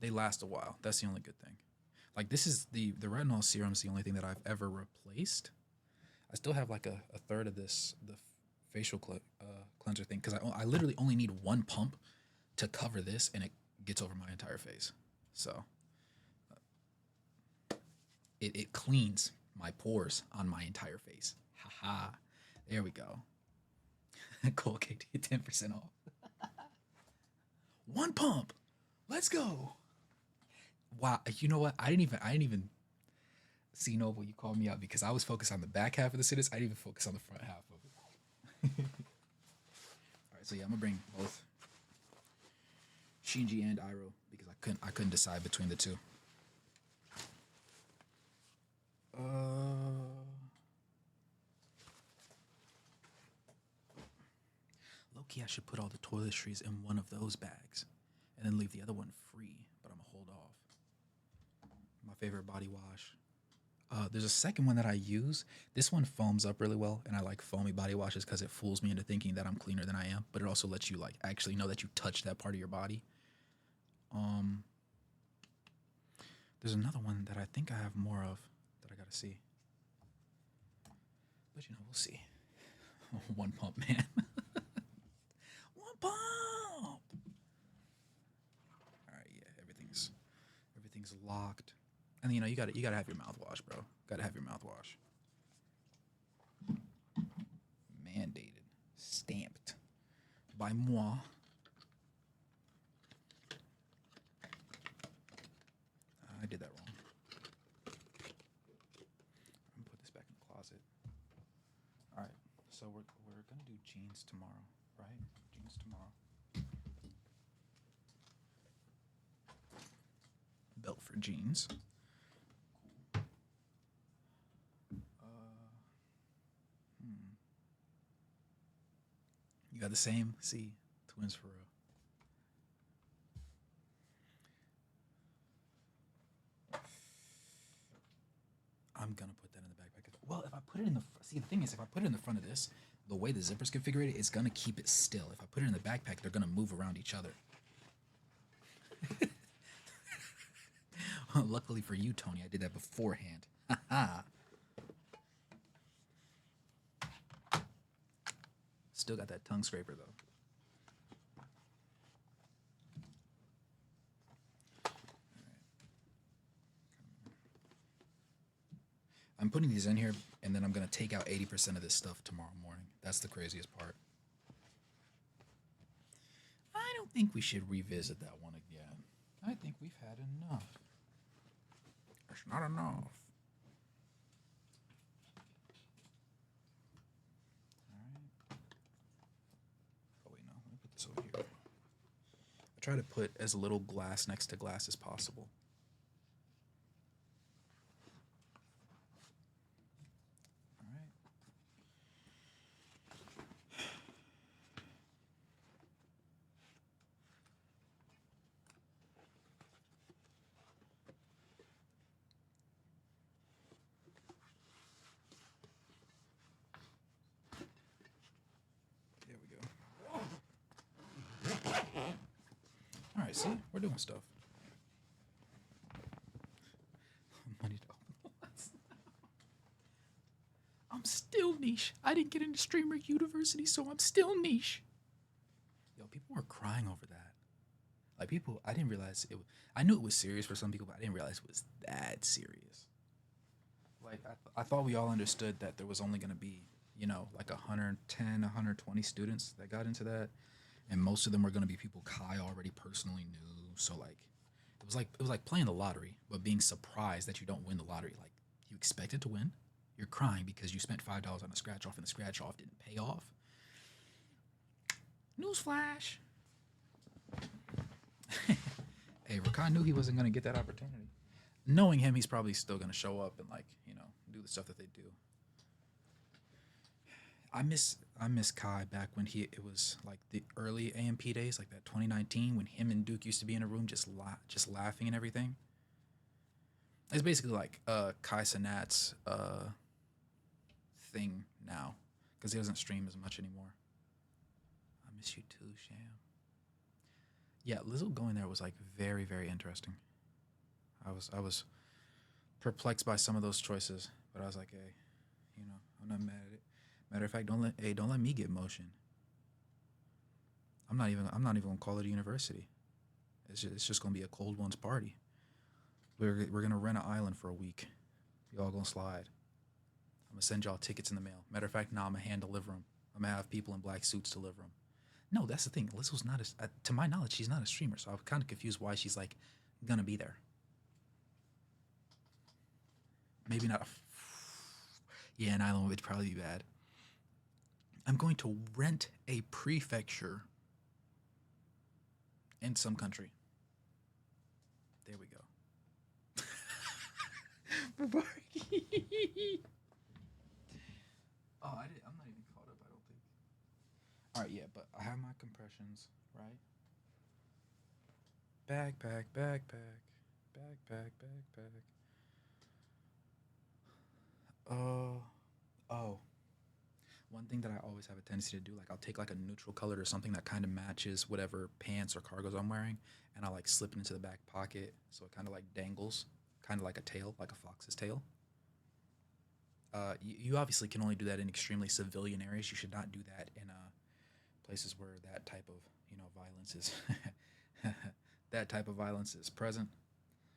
they last a while. That's the only good thing. Like this is the retinol serum is the only thing that I've ever replaced. I still have like a third of the facial cleanser thing because I literally only need one pump to cover this and it gets over my entire face. So it cleans my pores on my entire face. Haha. There we go. Colgate 10% off. One pump. Let's go. Wow. You know what? I didn't even see Noble. You called me out because I was focused on the back half of the sentence. I didn't even focus on the front half of it. All right. So yeah, I'm gonna bring both Shinji and Iroh because I couldn't decide between the two. Low-key, I should put all the toiletries in one of those bags and then leave the other one free, but I'm gonna hold off. My favorite body wash. There's a second one that I use. This one foams up really well, and I like foamy body washes because it fools me into thinking that I'm cleaner than I am, but it also lets you like actually know that you touched that part of your body. There's another one that I think I have more of that I gotta see. But we'll see. One pump, man. One pump. All right, yeah, everything's locked. And you gotta have your mouthwash, bro. Gotta have your mouthwash. Mandated, stamped by moi. I did that wrong. I'm gonna put this back in the closet. All right, so we're gonna do jeans tomorrow, right? Jeans tomorrow. Belt for jeans. You got the same? See, twins for real. I'm gonna put that in the backpack. Well, if I put it in the the thing is, if I put it in the front of this, the way the zipper's configured, it's gonna keep it still. If I put it in the backpack, they're gonna move around each other. Luckily for you, Tony, I did that beforehand. Still got that tongue scraper though. I'm putting these in here, and then I'm going to take out 80% of this stuff tomorrow morning. That's the craziest part. I don't think we should revisit that one again. I think we've had enough. It's not enough. All right. Oh, wait, no. Let me put this over here. I try to put as little glass next to glass as possible. All right, see, we're doing stuff. Money to I'm still niche. I didn't get into Streamer University, so I'm still niche. Yo, people were crying over that. Like people, I didn't realize it. I knew it was serious for some people, but I didn't realize it was that serious. Like I thought we all understood that there was only going to be, like 110, 120 students that got into that, and most of them were going to be people Kai already personally knew. So like, it was like playing the lottery, but being surprised that you don't win the lottery. Like you expected to win, you're crying because you spent $5 on a scratch off, and the scratch off didn't pay off. Newsflash. Hey, Rakai knew he wasn't going to get that opportunity. Knowing him, he's probably still going to show up and do the stuff that they do. I miss Kai back when it was like the early AMP days, like that 2019 when him and Duke used to be in a room just laughing and everything. It's basically like Kai Sanat's thing now because he doesn't stream as much anymore. I miss you too, Sham. Yeah, Lizzo going there was like very, very interesting. I was perplexed by some of those choices, but I was like, hey, I'm not mad at it. Matter of fact, don't let me get motion. I'm not even gonna call it a university. It's just gonna be a cold ones party. We're gonna rent an island for a week. Y'all gonna slide. I'm gonna send y'all tickets in the mail. Matter of fact, I'm gonna hand deliver them. I'm gonna have people in black suits deliver them. No, that's the thing. Lizzo's not to my knowledge, she's not a streamer, so I'm kind of confused why she's like gonna be there. Maybe not. Yeah, an island would probably be bad. I'm going to rent a prefecture in some country. There we go. Oh, I'm not even caught up. I don't think. All right, yeah, but I have my compressions, right? Backpack, backpack, backpack, backpack. Oh. One thing that I always have a tendency to do, like I'll take like a neutral color or something that kind of matches whatever pants or cargos I'm wearing, and I'll like slip it into the back pocket so it kind of like dangles, kind of like a tail, like a fox's tail. You obviously can only do that in extremely civilian areas. You should not do that in places where that type of violence is that type of violence is present.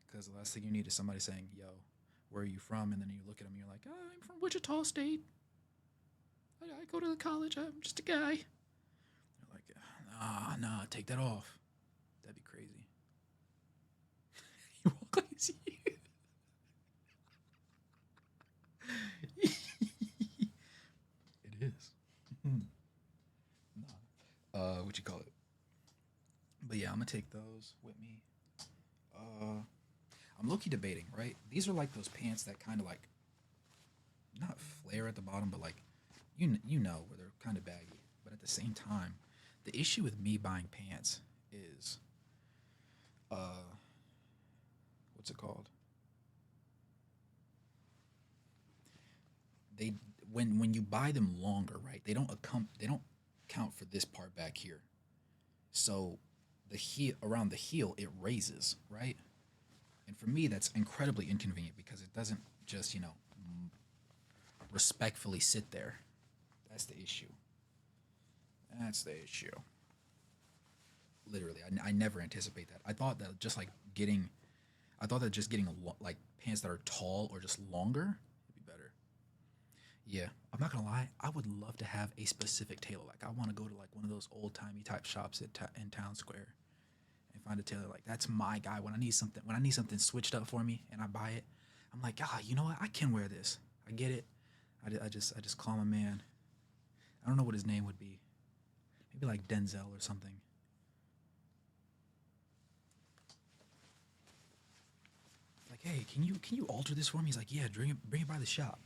Because the last thing you need is somebody saying, "Yo, where are you from?" And then you look at them and you're like, oh, "I'm from Wichita State. I go to the college. I'm just a guy." They're like, nah, take that off. That'd be crazy. You walk like it is. Nah. What you call it? But yeah, I'm gonna take those with me. I'm low-key debating, right? These are like those pants that kind of like not flare at the bottom, but like where they're kind of baggy. But at the same time, the issue with me buying pants is what's it called? They when you buy them longer, right? They don't count for this part back here. So the heel around the heel it raises, right? And for me that's incredibly inconvenient because it doesn't just, respectfully sit there. That's the issue. That's the issue. Literally, I never anticipate that. I thought that just getting like pants that are tall or just longer would be better. Yeah, I'm not gonna lie. I would love to have a specific tailor. Like, I want to go to like one of those old timey type shops in town square and find a tailor like that's my guy. When I need something switched up for me and I buy it, I'm like, you know what? I can wear this. I get it. I just call my man. I don't know what his name would be. Maybe like Denzel or something. Like, hey, can you alter this for me? He's like, yeah, bring it by the shop.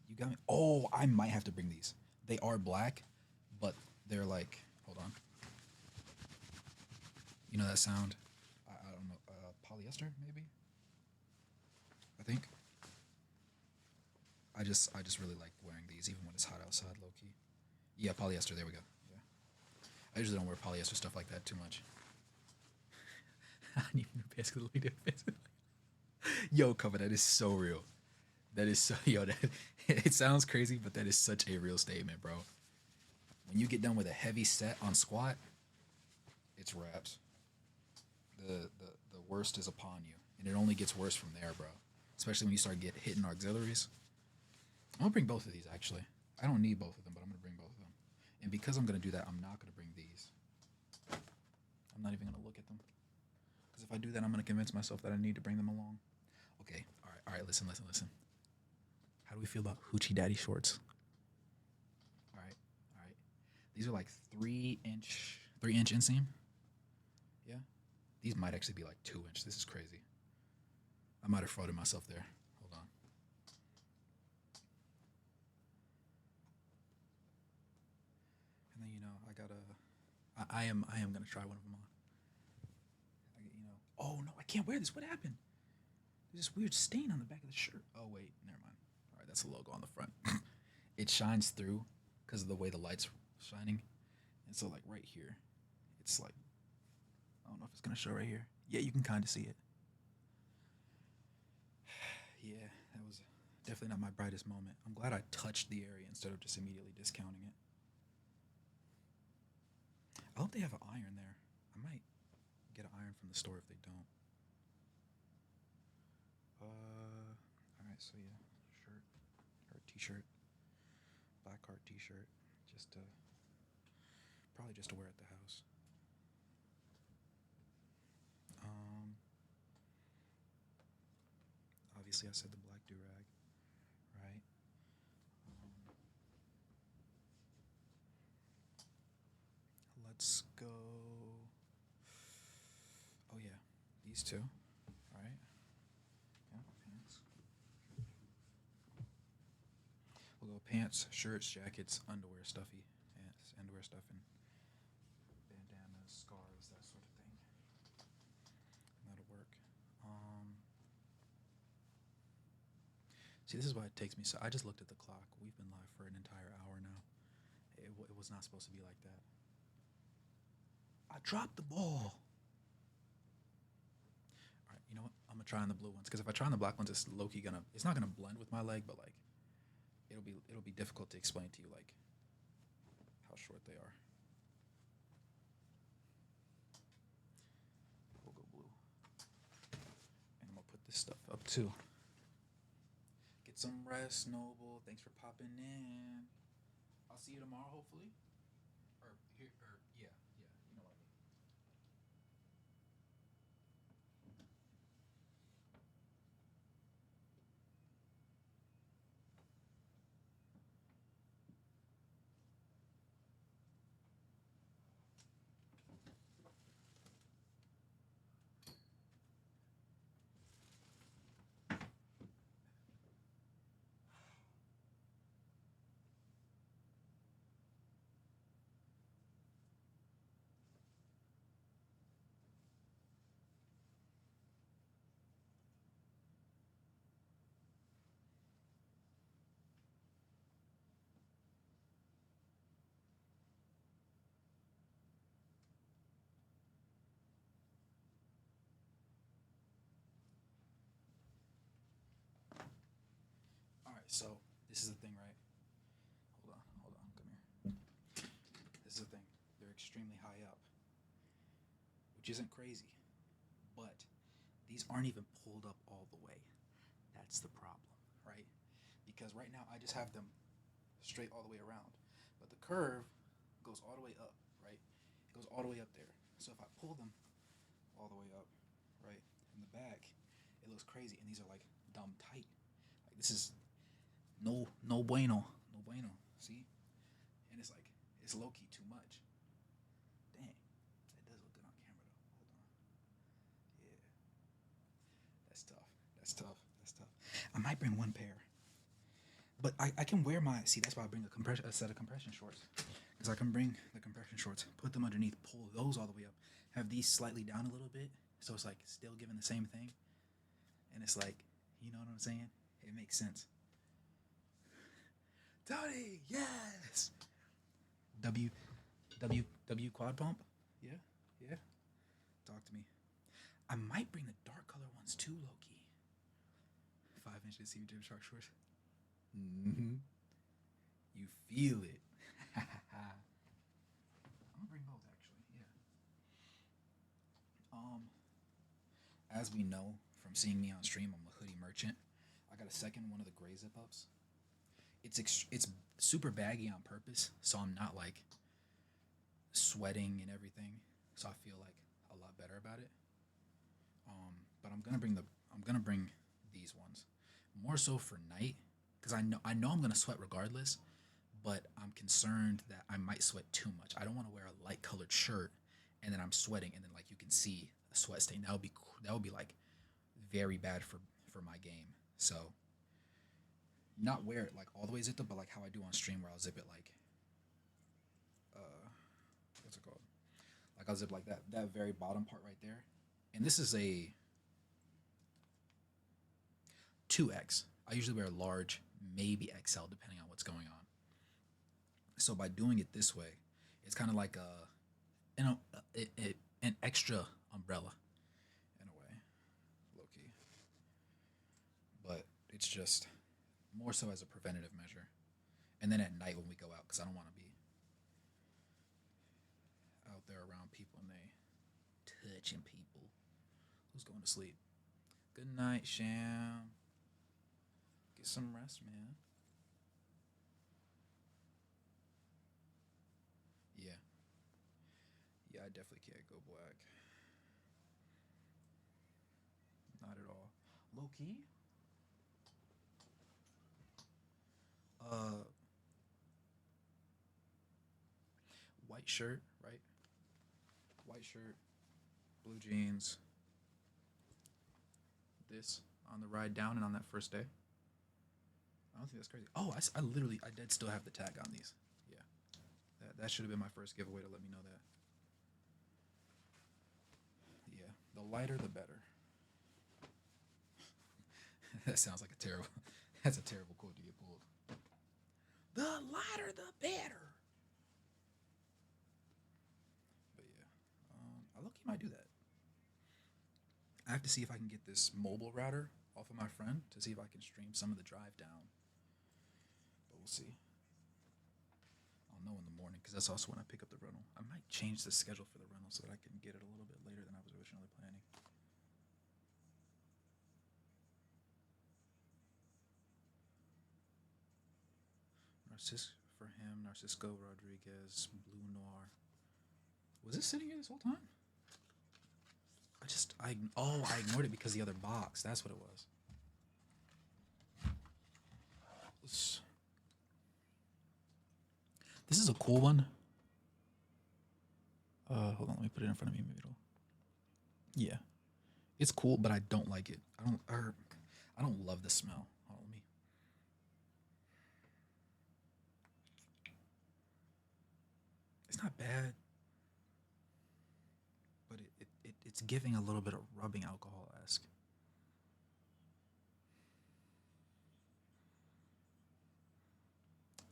You got me. Oh, I might have to bring these. They are black, but they're like, hold on. You know that sound? I don't know. Polyester, maybe. I think. I just really like wearing these, even when it's hot outside, low key. Yeah, polyester. There we go. Yeah. I usually don't wear polyester stuff like that too much. I need basically Yo, cover that is so real. That is so yo. That it sounds crazy, but that is such a real statement, bro. When you get done with a heavy set on squat, it's wraps. the worst is upon you, and it only gets worse from there, bro. Especially when you start hitting auxiliaries. I'm gonna bring both of these actually. I don't need both of them, but I'm gonna bring both of them. And because I'm gonna do that, I'm not gonna bring these. I'm not even gonna look at them. Because if I do that, I'm gonna convince myself that I need to bring them along. Okay, all right. Listen. How do we feel about hoochie daddy shorts? All right. These are like 3-inch inseam. Yeah. These might actually be like 2-inch. This is crazy. I might have frauded myself there. Hold on. And then I am gonna try one of them on. Oh no, I can't wear this. What happened? There's this weird stain on the back of the shirt. Oh wait, never mind. All right, that's a logo on the front. It shines through because of the way the light's shining, and so like right here, it's like I don't know if it's gonna show right here. Yeah, you can kind of see it. Yeah, that was definitely not my brightest moment. I'm glad I touched the area instead of just immediately discounting it. I hope they have an iron there. I might get an iron from the store if they don't. All right, so yeah, shirt or t-shirt, black heart t-shirt, just to probably just to wear at the house. Um, Obviously I said the black do-rag, right? Let's go. Oh yeah, these two. All right. Yeah, pants. We'll go pants, shirts, jackets, underwear, stuffy pants, underwear stuff, and bandanas, scarves, that sort of thing. And that'll work. See, this is why it takes me so. I just looked at the clock. We've been live for an entire hour now. It was not supposed to be like that. I dropped the ball. All right, you know what? I'm gonna try on the blue ones because if I try on the black ones, it's low-key gonna. It's not gonna blend with my leg, but like, it'll be difficult to explain to you like how short they are. We'll go blue, and I'm gonna put this stuff up too. Get some rest, Noble. Thanks for popping in. I'll see you tomorrow, hopefully. Or here, or yeah, you know what I mean. All right, so this is the thing, right? Hold on, come here. This is the thing. They're extremely high up, which isn't crazy, but these aren't even pulled up all the way. That's the problem, right? Because right now I just have them straight all the way around, but the curve goes all the way up, right? It goes all the way up there. So if I pull them all the way up, right, in the back, it looks crazy, and these are like dumb tight. Like this is no bueno, no bueno. See, and it's like it's low key too much. Dang, that does look good on camera though. Hold on, yeah, that's tough. That's tough. That's tough. I might bring one pair, but I can wear my. See, that's why I bring a set of compression shorts, because I can bring the compression shorts, put them underneath, pull those all the way up, have these slightly down a little bit, so it's like still giving the same thing, and it's like, you know what I'm saying? It makes sense. Tony, yes. W quad pump. Yeah, yeah. Talk to me. I might bring the dark color ones too, low key. 5 inches, see Gymshark shorts. Mm-hmm. You feel it. I'm gonna bring both actually. Yeah. as we know from seeing me on stream, I'm a hoodie merchant. I got a second one of the gray zip ups. It's super baggy on purpose, so I'm not like sweating and everything. So I feel like a lot better about it. But I'm gonna bring these ones more so for night because I know I'm gonna sweat regardless. But I'm concerned that I might sweat too much. I don't want to wear a light colored shirt and then I'm sweating and then like you can see a sweat stain. That would be like very bad for my game. So not wear it like all the way zipped up, but like how I do on stream where I'll zip it like what's it called? Like I'll zip like that very bottom part right there. And this is a 2X. I usually wear large, maybe XL depending on what's going on. So by doing it this way, it's kind of like an extra umbrella in a way, low key. But it's just more so as a preventative measure. And then at night when we go out, because I don't want to be out there around people and they touching people. Who's going to sleep? Good night, Sham. Get some rest, man. Yeah. Yeah, I definitely can't go black. Not at all. Low key? Uh, white shirt, right? White shirt, blue jeans. This on the ride down and on that first day. I don't think that's crazy. Oh, I did still have the tag on these. Yeah. That should have been my first giveaway to let me know that. Yeah. The lighter, the better. That sounds like that's a terrible quote to get pulled. The lighter, the better. But yeah, I look, he might do that. I have to see if I can get this mobile router off of my friend to see if I can stream some of the drive down. But we'll see. I'll know in the morning because that's also when I pick up the rental. I might change the schedule for the rental so that I can get it a little bit later than I was originally planning. For him, Narcisco Rodriguez, Blue Noir. Was this sitting here this whole time? I ignored it because the other box. That's what it was. This is a cool one. Hold on, let me put it in front of me. Maybe it'll. Yeah, it's cool, but I don't like it. I don't love the smell. Hold on, let me. It's not bad, but it's giving a little bit of rubbing alcohol-esque.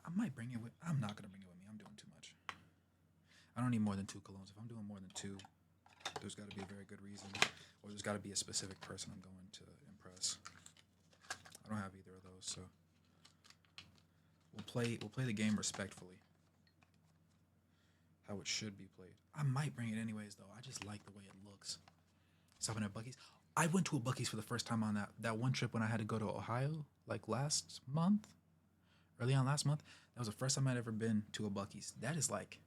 I might bring it with. I'm not gonna bring it with me. I'm doing too much. I don't need more than 2 colognes. If I'm doing more than 2, there's got to be a very good reason, or there's got to be a specific person I'm going to impress. I don't have either of those, so we'll play the game respectfully, how it should be played. I might bring it anyways, though. I just like the way it looks. Stopping at Buc-ee's. I went to a Buc-ee's for the first time on that one trip when I had to go to Ohio, like last month, early on last month. That was the first time I'd ever been to a Buc-ee's. That's like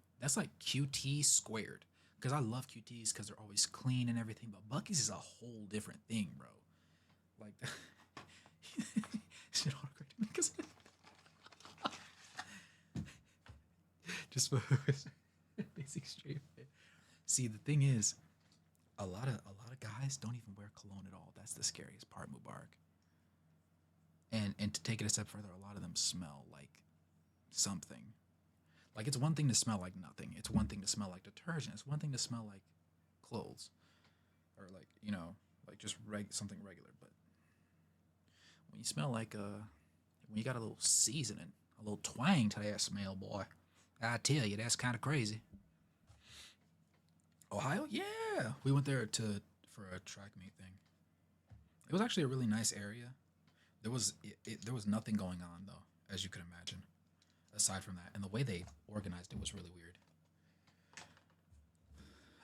QT squared. Because I love QTs because they're always clean and everything. But Buc-ee's is a whole different thing, bro. Like, shit autocorrect me because just for basic straight fit. See, the thing is, a lot of guys don't even wear cologne at all. That's the scariest part, Mubarak. And to take it a step further, a lot of them smell like something. Like, it's one thing to smell like nothing. It's one thing to smell like detergent. It's one thing to smell like clothes. Or like, like just something regular. But when you smell like, when you got a little seasoning, a little twang to that smell, boy, I tell you, that's kind of crazy. Ohio? Yeah. We went there for a track meet thing. It was actually a really nice area. There was nothing going on, though, as you could imagine. Aside from that, and the way they organized it was really weird.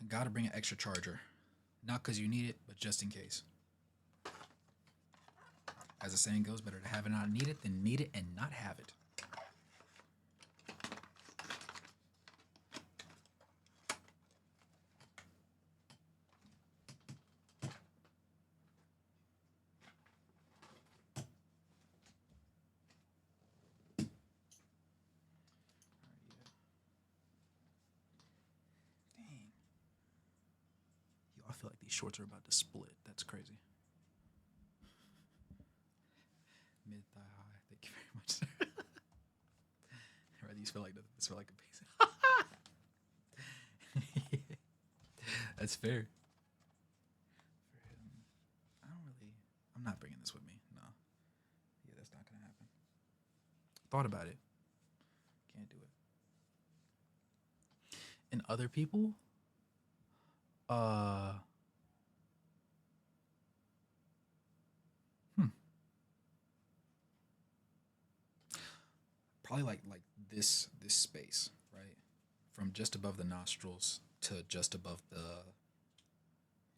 Gotta bring an extra charger. Not because you need it, but just in case. As the saying goes, better to have it and not need it than need it and not have it. Dang. Yo, I feel like these shorts are about to split. That's crazy. Mid thigh high. Thank you very much, sir. Right, these feel like this feel like a piece. That's fair. For him, I don't really. I'm not bringing this with me. No. Yeah, that's not gonna happen. Thought about it. Can't do it. And other people, uh, hmm, probably like this space, right, from just above the nostrils to just above the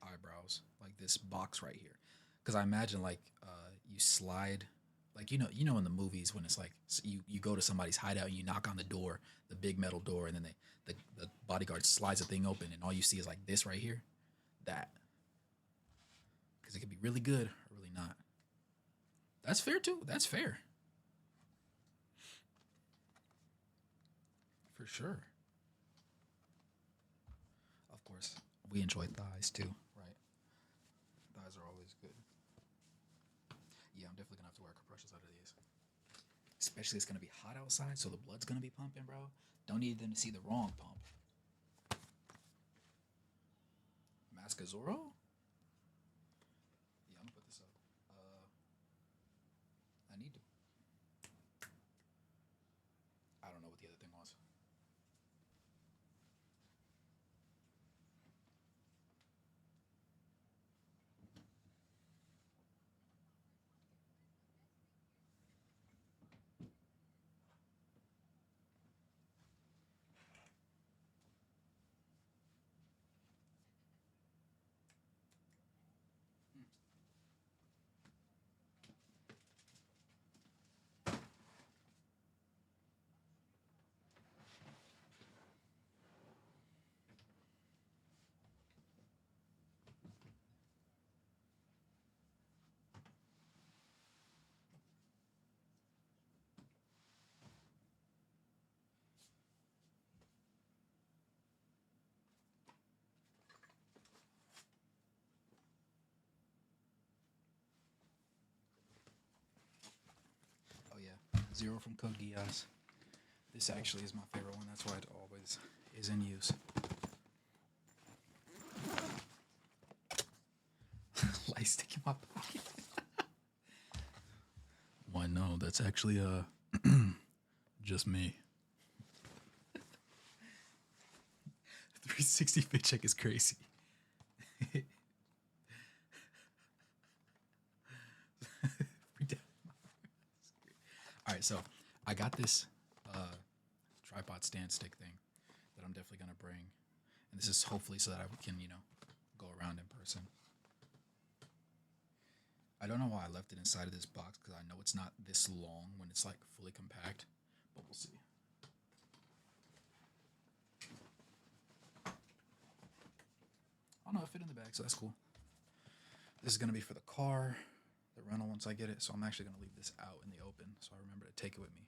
eyebrows, like this box right here. Because I imagine like you slide, like you know in the movies when it's like you go to somebody's hideout and you knock on the door, the big metal door, and then the bodyguard slides the thing open and all you see is like this right here, that, because it could be really good or really not. That's fair too. That's fair for sure. Of course, we enjoy thighs too, right? Thighs are always good. Yeah, I'm definitely gonna have to wear compressions out of these. Especially it's gonna be hot outside, so the blood's gonna be pumping, bro. Don't need them to see the wrong pump. Mascazoro? Yeah, I'm gonna put this up. I need to. I don't know what the other thing was. Oh yeah, Zero from Code Geass. This actually is my favorite one. That's why it always is in use. Light stick in my pocket. Why no? That's actually just me. 360 fit check is crazy. All right, so I got this tripod stand stick thing that I'm definitely gonna bring, and this is hopefully so that I can go around in person. I don't know why I left it inside of this box because I know it's not this long when it's like fully compact, but we'll see. Oh no, it fit in the bag, so that's cool. This is gonna be for the car, the rental once I get it, so I'm actually gonna leave this out in the open so I remember to take it with me.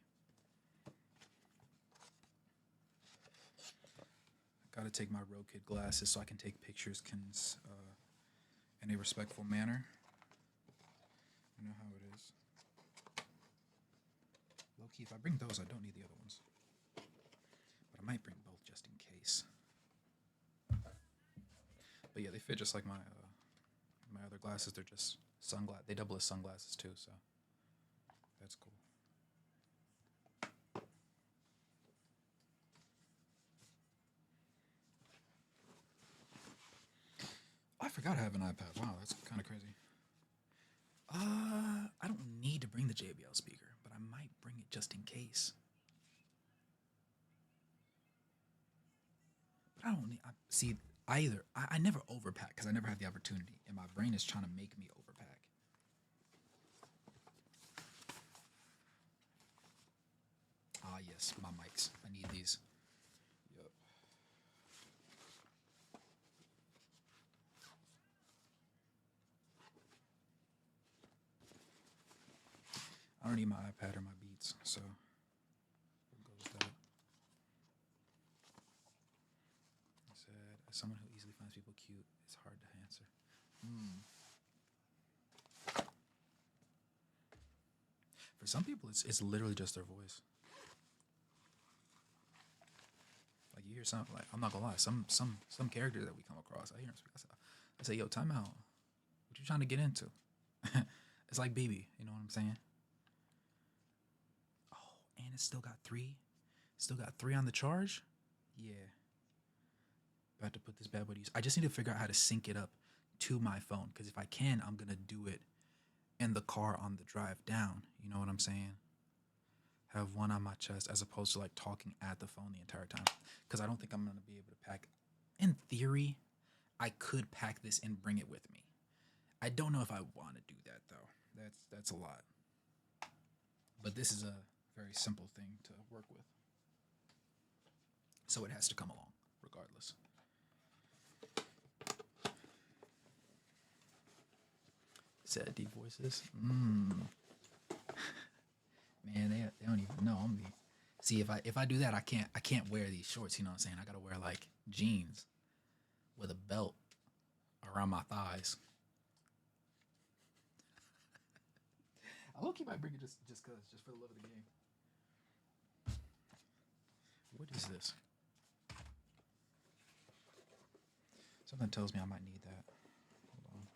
Gotta take my road kid glasses so I can take pictures in a respectful manner. You know how it is. Low key, if I bring those, I don't need the other ones. But I might bring both just in case. But yeah, they fit just like my other glasses. They're just sunglasses. They double as sunglasses too, so that's cool. I forgot I have an iPad. Wow, that's kind of crazy. I don't need to bring the JBL speaker, but I might bring it just in case. But I don't need. See, I never overpack because I never had the opportunity, and my brain is trying to make me overpack. Ah, yes, my mics. I need these. Yep. I don't need my iPad or my Beats, so we'll go with that. I said, as someone who easily finds people cute, it's hard to answer. For some people, it's literally just their voice. Like you hear some, like I'm not gonna lie, some characters that we come across, I hear them speak. I say, yo, time out. What you trying to get into? It's like baby, you know what I'm saying? Oh, and it's still got three. Still got three on the charge. Yeah. About to put this bad boy to use. I just need to figure out how to sync it up to my phone, because if I can, I'm gonna do it in the car on the drive down. You know what I'm saying? Have one on my chest as opposed to like talking at the phone the entire time, because I don't think I'm gonna be able to pack. In theory, I could pack this and bring it with me. I don't know if I want to do that though. That's a lot. But this is a very simple thing to work with, so it has to come along regardless. Sad deep voices. Man, they don't even know me. See, if I do that, I can't wear these shorts. You know what I'm saying? I gotta wear like jeans with a belt around my thighs. I low-key might bring it just for the love of the game. What is this? Something tells me I might need that. Hold on.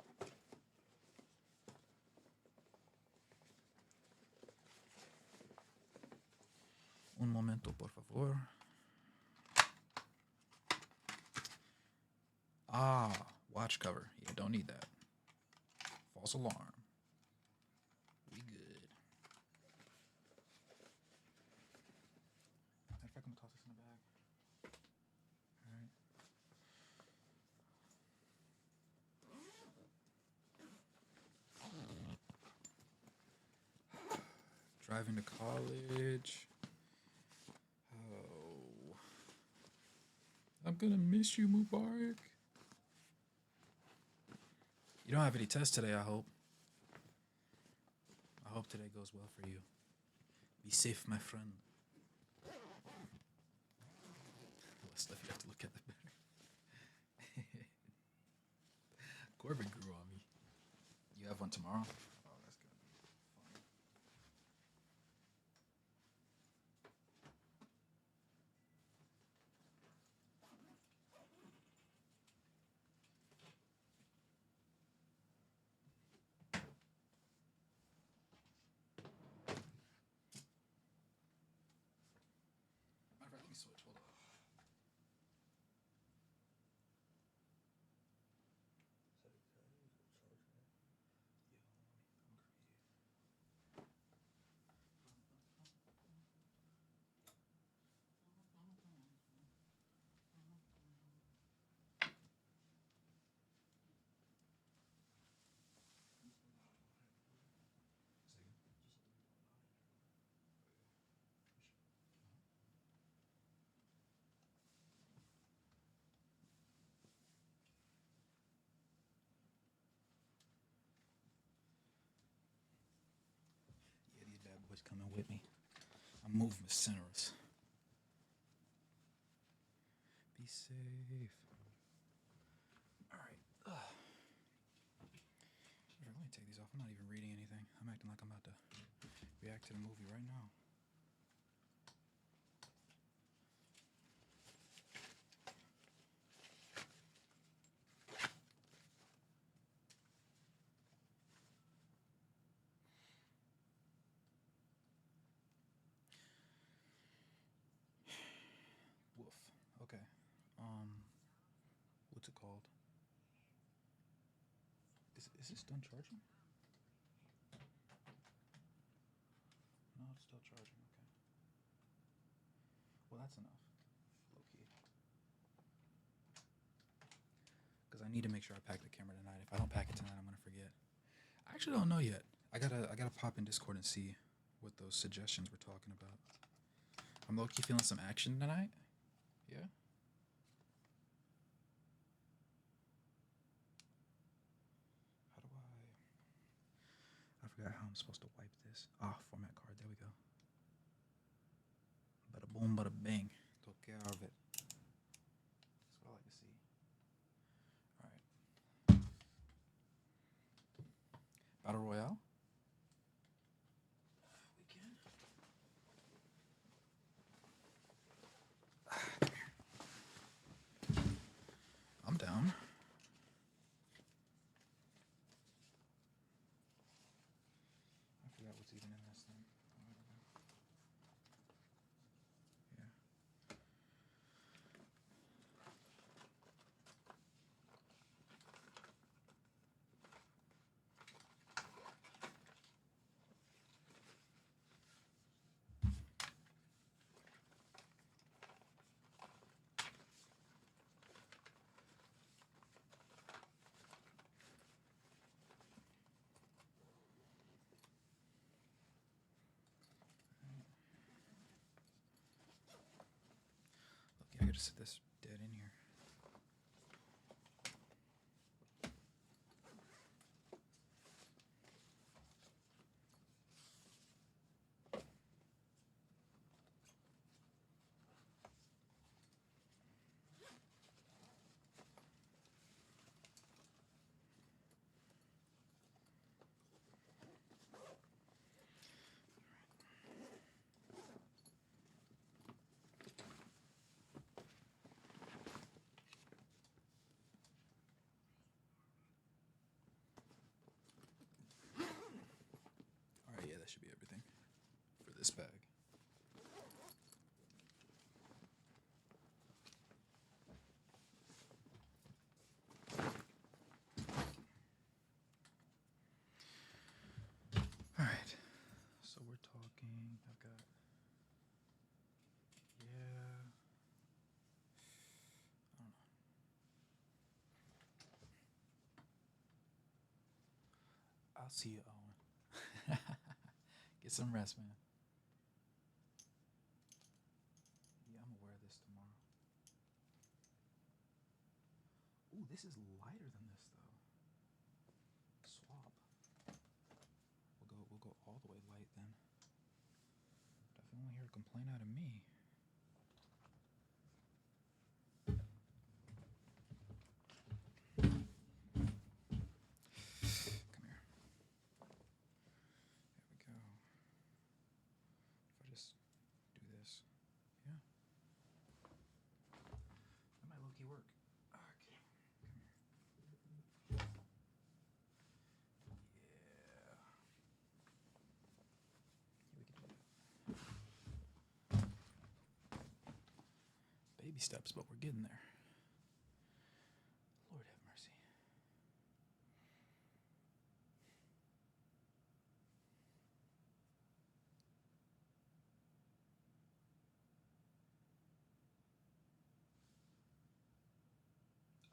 Un momento, por favor. Ah, watch cover. Yeah, don't need that. False alarm. We good. Matter of fact, I'm gonna toss this in the bag. All right. Driving to college. Oh, I'm gonna miss you, Mubarak. You don't have any tests today, I hope. I hope today goes well for you. Be safe, my friend. The less stuff you have to look at, the better. Corbin grew on me. You have one tomorrow? Oh, that's gonna be fun. Matter of fact, let me switch. Hold on. Yeah, these bad boys coming with me. I'm moving sinners. Be safe. All right. Let me take these off. I'm not even reading anything. I'm acting like I'm about to react to the movie right now. Woof. Okay. What's it called? Is this done charging? No, it's still charging. Okay. Well, that's enough. Low key. I need to make sure I pack the camera tonight. If I don't pack it tonight, I'm gonna forget. I actually don't know yet. I gotta pop in Discord and see what those suggestions we're talking about. I'm low-key feeling some action tonight. Yeah. How do I forgot how I'm supposed to wipe this. Format card. There we go. Bada boom, bada bang. Took care of it. That's what I like to see. Alright. Battle Royale? We can. I'm down. I forgot what's even in this thing. Yeah. I gotta sit this dead in here. Alright, yeah, that should be everything for this bag. Alright, so we're talking, I've got, yeah, I don't know. I'll see you, Owen. Get some rest, man. Yeah, I'm gonna wear this tomorrow. Ooh, this is lighter than this, though. Swap. We'll go all the way light then. Definitely hear a complaint out of me. Come here. There we go. If I just do this, yeah. That might low-key work. Okay, come here. Yeah. We can do that. Baby steps, but we're getting there. Lord have mercy.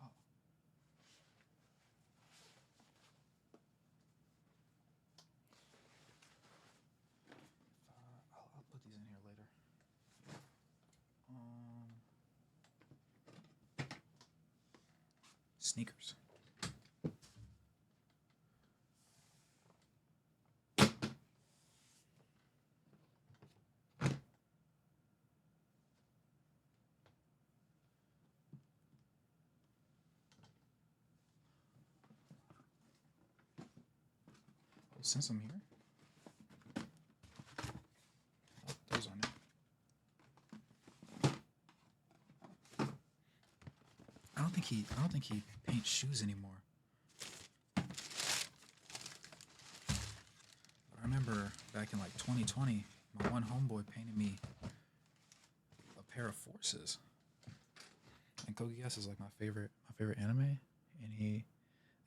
Oh. I'll put these in here later. Sneakers. Oh, since I'm here, oh, those on it. I don't think he paints shoes anymore. I remember back in like 2020, my one homeboy painted me a pair of Forces. And Code Geass is like my favorite anime, and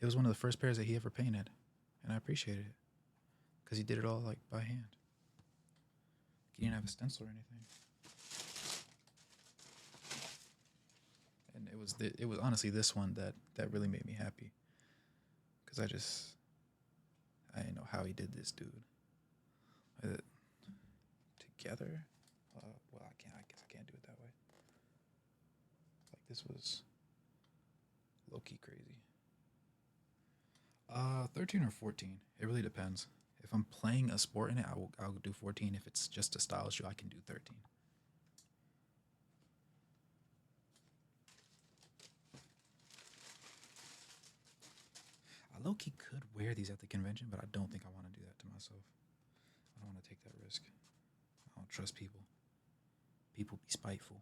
it was one of the first pairs that he ever painted, and I appreciated it because he did it all like by hand. He didn't have a stencil or anything, and it was honestly this one that really made me happy because I didn't know how he did this, dude. Uh, Together, well, I can't. I guess I can't do it that way. Like this was low key crazy. 13 or 14. It really depends. If I'm playing a sport in it, I'll do 14. If it's just a style shoe, I can do 13. I low key could wear these at the convention, but I don't think I want to do that to myself. I don't want to take that risk. I don't trust people. People be spiteful.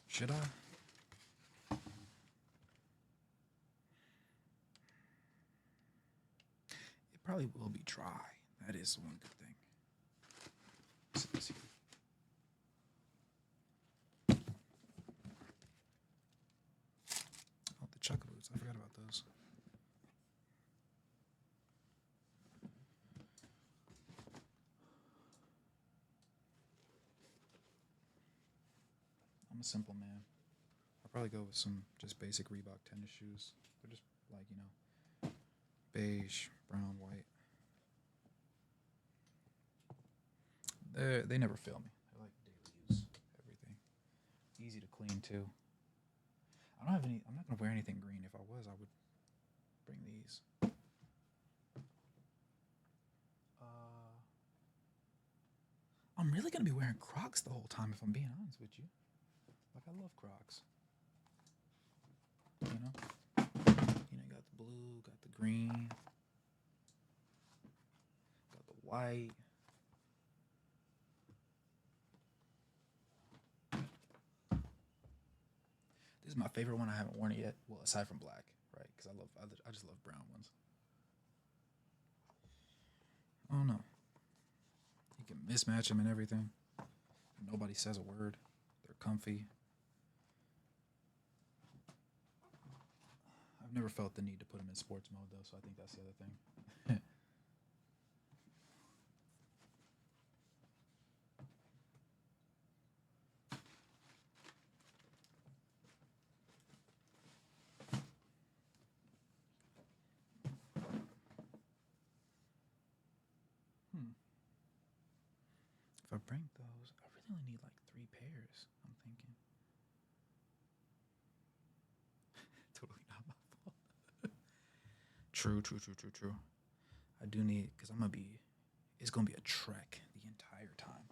Should I? It probably will be dry. That is one good thing. Let's see. Oh, the Chuck boots. I forgot about those. I'm a simple man. I'll probably go with some just basic Reebok tennis shoes. They're just like, beige, brown, white. They never fail me. They're like daily use. Everything. Easy to clean too. I don't have any. I'm not gonna wear anything green. If I was, I would bring these. I'm really gonna be wearing Crocs the whole time if I'm being honest with you. Like I love Crocs. You got the blue, got the green, got the white. This is my favorite one. I haven't worn it yet. Well, aside from black, right? Because I just love brown ones. I don't know. You can mismatch them and everything. Nobody says a word. They're comfy. I've never felt the need to put them in sports mode though, so I think that's the other thing. If I bring those, I really only need like 3 pairs, I'm thinking. Totally not my fault. True. I do need, because it's going to be a trek the entire time.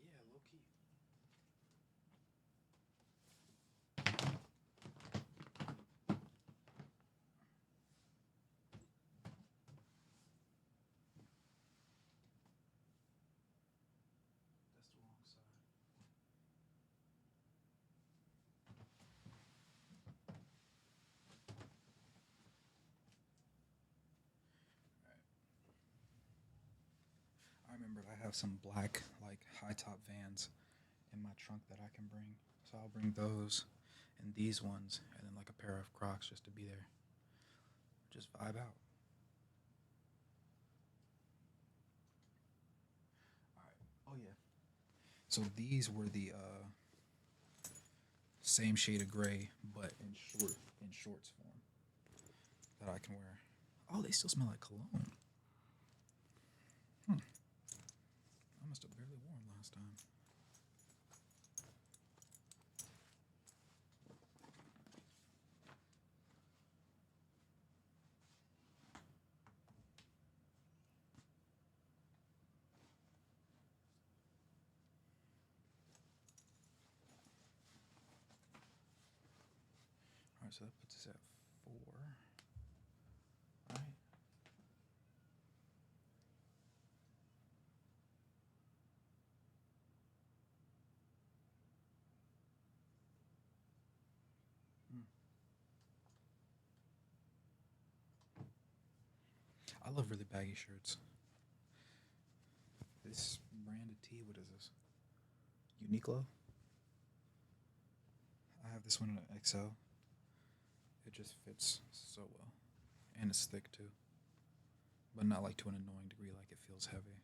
Yeah, low key. That's the wrong side. I remembered I have some black, like high top Vans in my trunk that I can bring. So I'll bring those and these ones, and then like a pair of Crocs just to be there. Just vibe out. All right. Oh yeah. So these were the same shade of gray, but in shorts form that I can wear. Oh, they still smell like cologne. I must have barely worn last time. All right, so that puts us at 4. All right. I love really baggy shirts. This brand of tee, what is this? Uniqlo? I have this one in an XL. It just fits so well. And it's thick too. But not like to an annoying degree, like it feels heavy.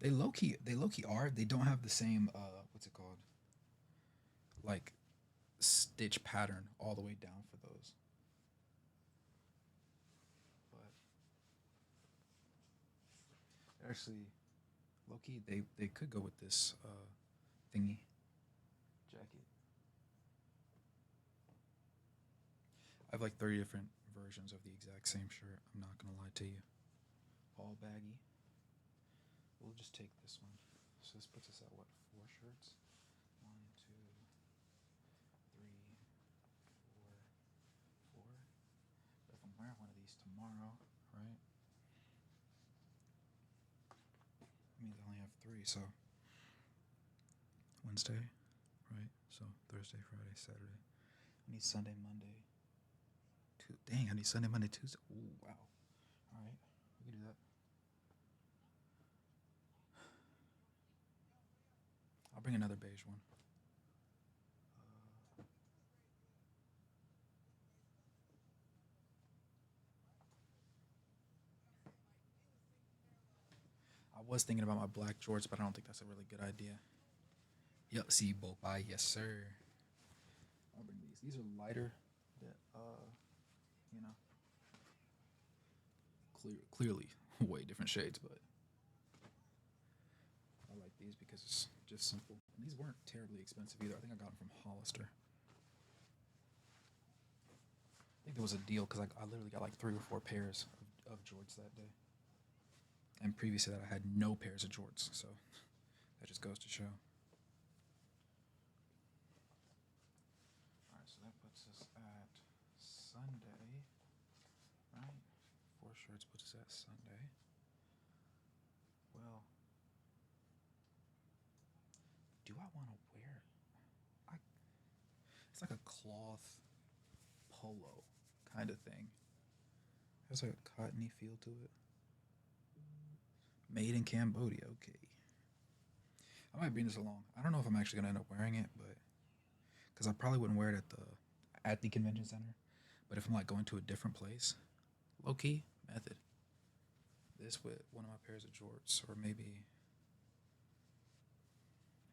They low key are. They don't have the same what's it called? Like stitch pattern all the way down for those. But actually low key they could go with this thingy jacket. I have like 30 different versions of the exact same shirt. I'm not gonna lie to you. All baggy. We'll just take this one. So this puts us at what, four shirts? One, two, three, four, four. But if I'm wearing one of these tomorrow, right? That means I only have three, so Wednesday, right? So Thursday, Friday, Saturday. I need Sunday, Monday. Dang, I need Sunday, Monday, Tuesday. Ooh, wow. All right, we can do that. I'll bring another beige one. I was thinking about my black jorts, but I don't think that's a really good idea. Yep, see, bulk buy, yes, sir. I'll bring these. These are lighter. That you know, clearly way different shades, but I like these because it's just simple. And these weren't terribly expensive either. I think I got them from Hollister. I think there was a deal because I literally got like 3 or 4 pairs of jorts that day. And previous to that, I had no pairs of jorts, so that just goes to show. All right, so that puts us at Sunday, right? 4 shirts puts us at Sunday. Well, do I want to wear? I, it's like a cloth polo kind of thing. It has like a cottony feel to it. Made in Cambodia. Okay. I might bring this along. I don't know if I'm actually gonna end up wearing it, but because I probably wouldn't wear it at the convention center. But if I'm like going to a different place, low key method. This with one of my pairs of jorts, or maybe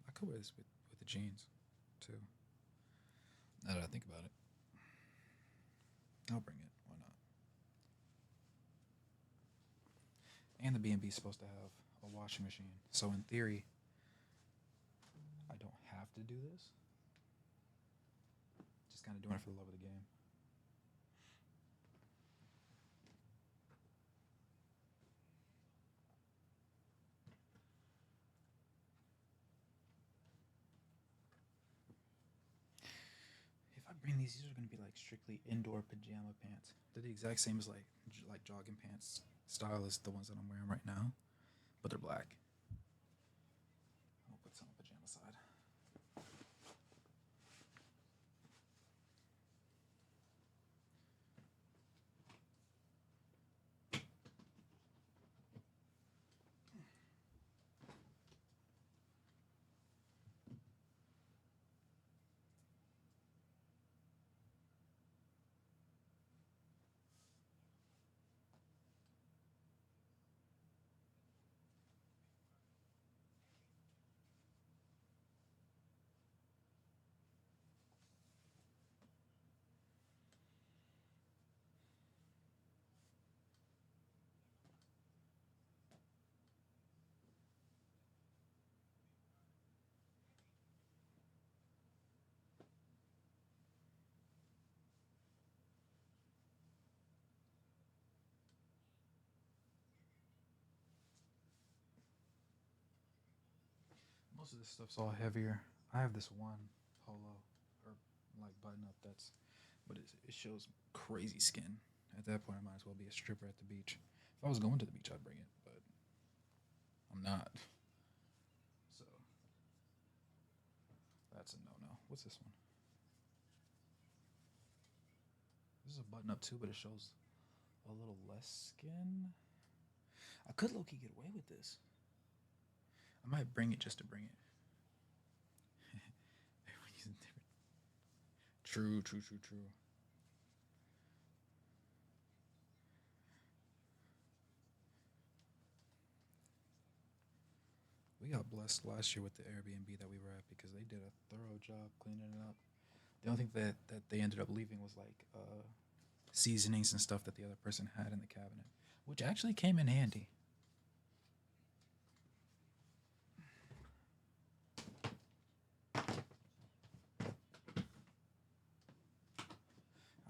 I could wear this with the jeans too. Now that I think about it, I'll bring it. Why not? And the B&B is supposed to have a washing machine, so in theory, I don't have to do this. Just kind of doing it for the love of the game. If I bring these are gonna be like strictly indoor pajama pants. They're the exact same as like jogging pants style as the ones that I'm wearing right now, but they're black. I'll put some on the pajama side. Most of this stuff's all heavier. I have this one polo or like button up but it shows crazy skin. At that point, I might as well be a stripper at the beach. If I was going to the beach, I'd bring it, but I'm not. So that's a no-no. What's this one? This is a button up too, but it shows a little less skin. I could low key get away with this. I might bring it just to bring it. Everyone using different. True, true, true, true. We got blessed last year with the Airbnb that we were at because they did a thorough job cleaning it up. The only thing that they ended up leaving was like seasonings and stuff that the other person had in the cabinet, which actually came in handy.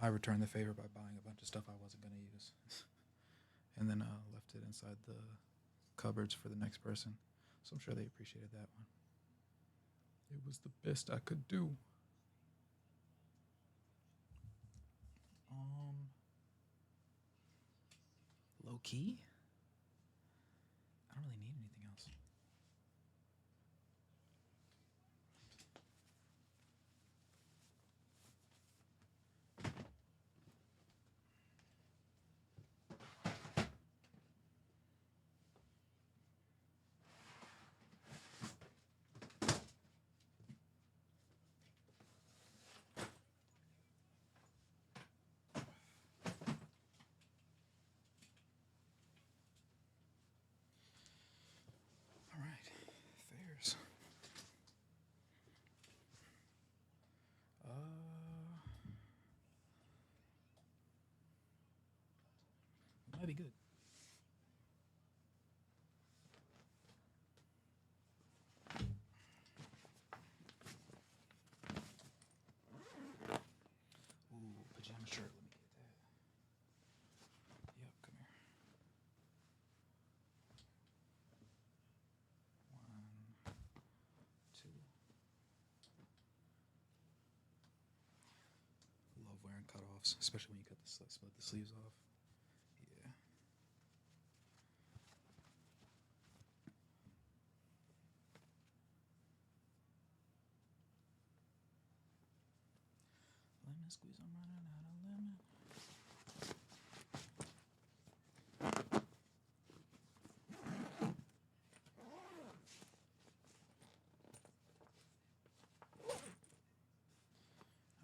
I returned the favor by buying a bunch of stuff I wasn't going to use. And then left it inside the cupboards for the next person. So I'm sure they appreciated that one. It was the best I could do. Low key? I don't really need anything else. All right, fairs. Might be good. Ooh, pajama shirt. Let me get that. Yep, come here. One, two. Love wearing cutoffs, especially when you cut the split the sleeves off. Yeah. Lemon squeeze, I'm running out of lemon.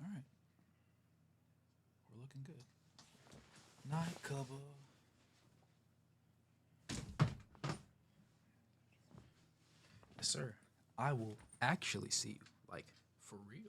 All right. We're looking good. Night cover. Yes, sir. I will actually see you, like, for real.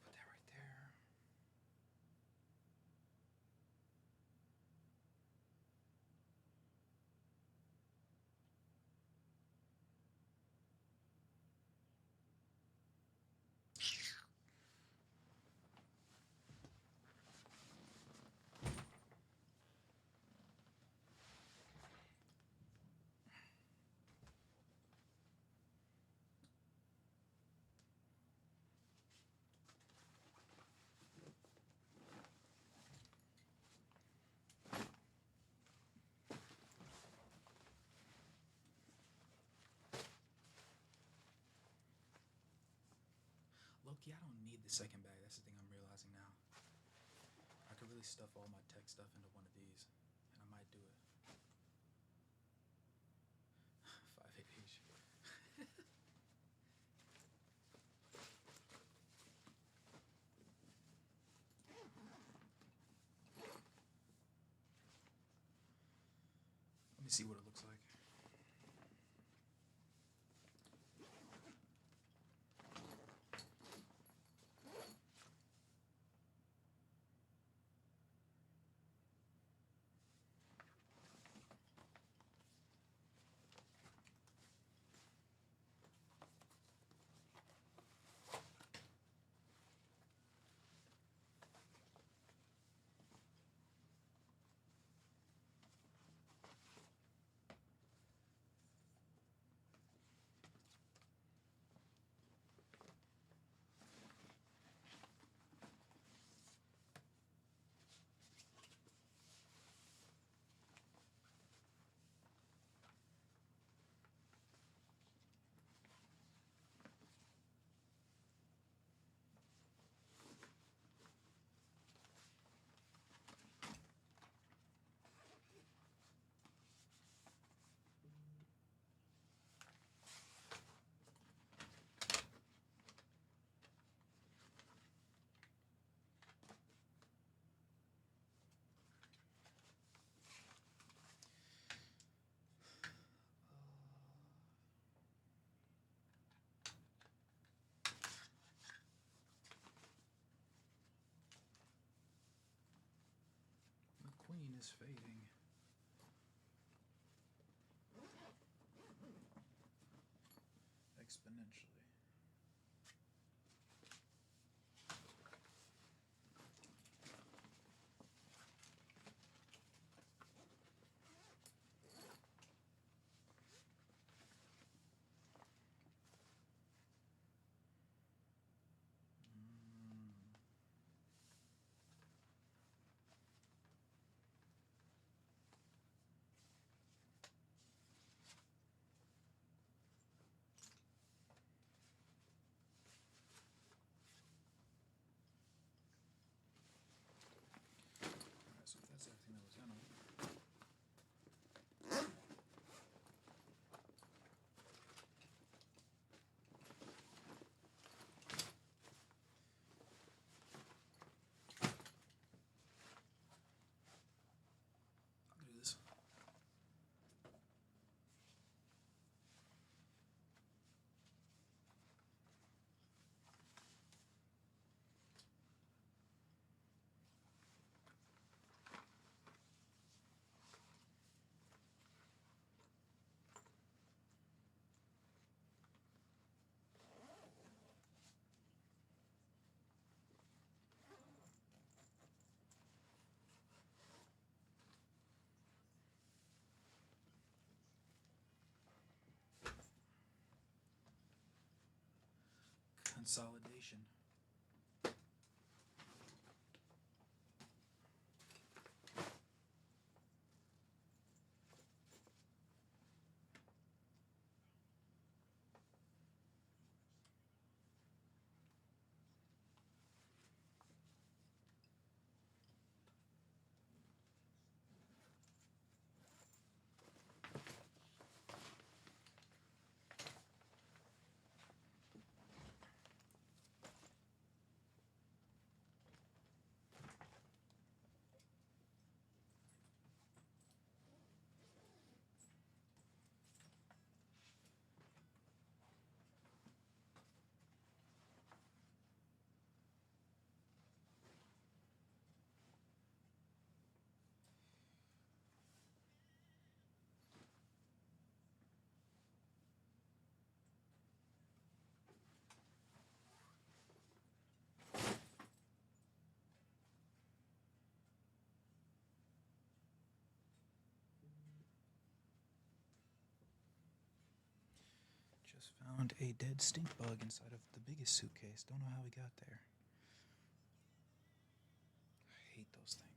Put that right there. Loki, I don't need the second bag. That's the thing I'm realizing now. I could really stuff all my tech stuff into one of these, and I might do it. 5 each. Let me see what it looks like. is fading. Exponentially. So that's everything that was in them. I'll do this. Consolidation. Just found a dead stink bug inside of the biggest suitcase. Don't know how he got there. I hate those things.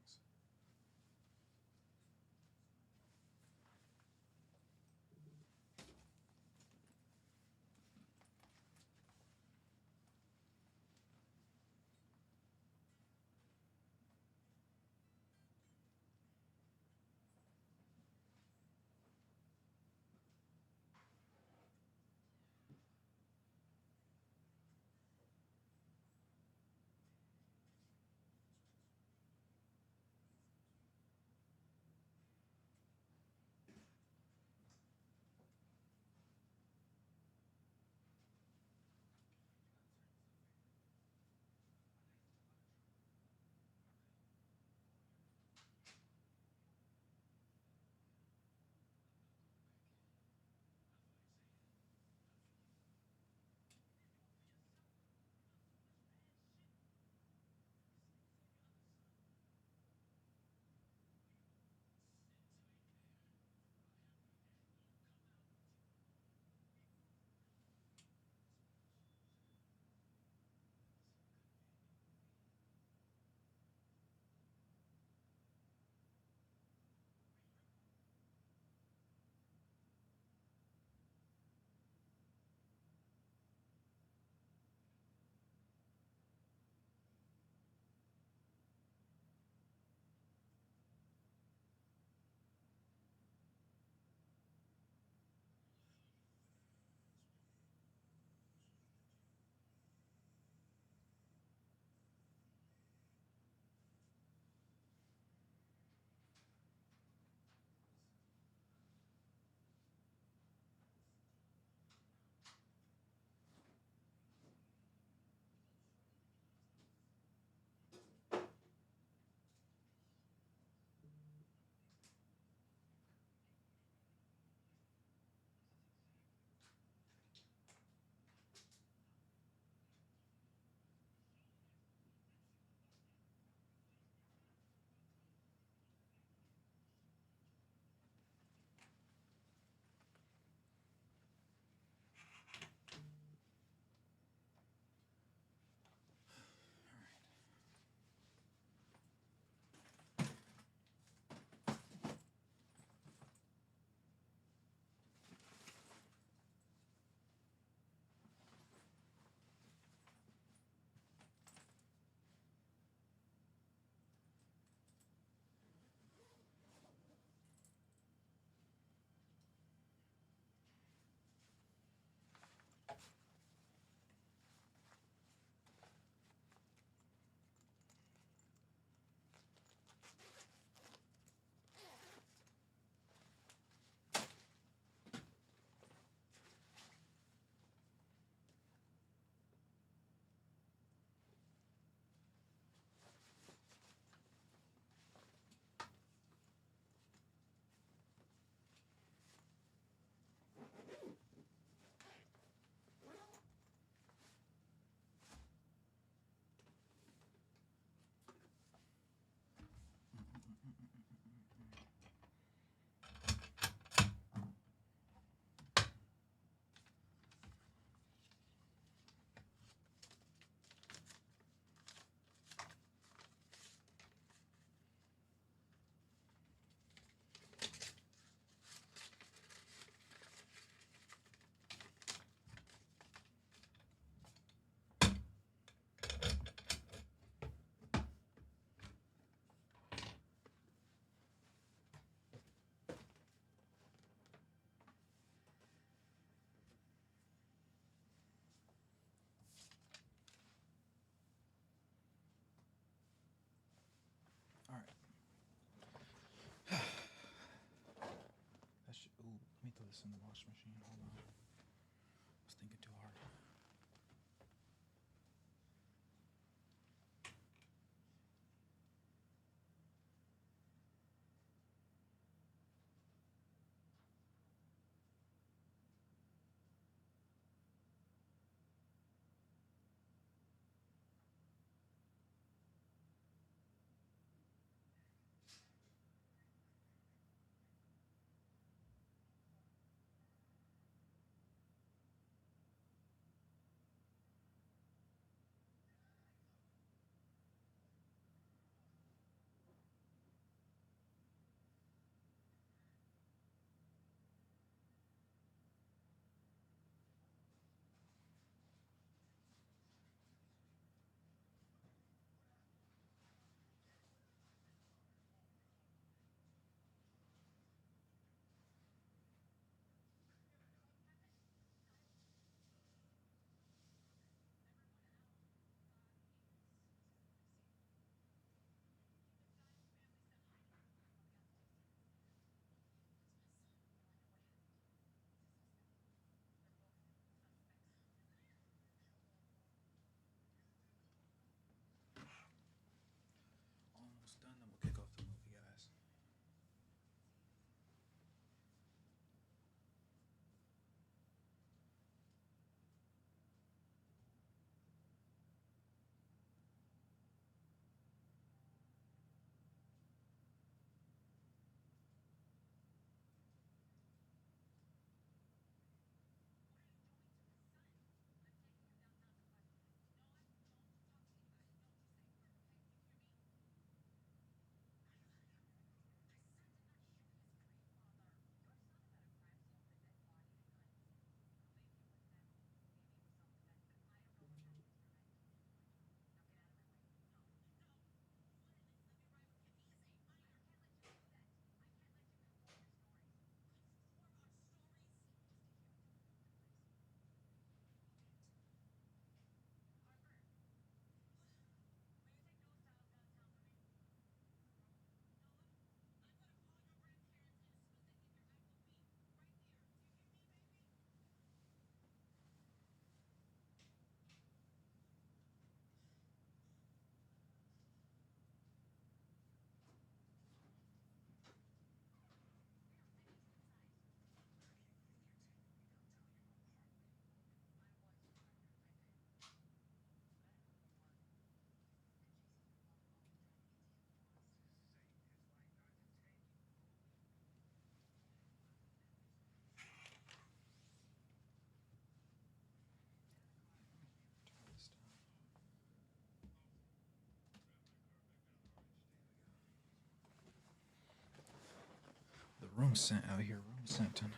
Room scent out here. Room scenting.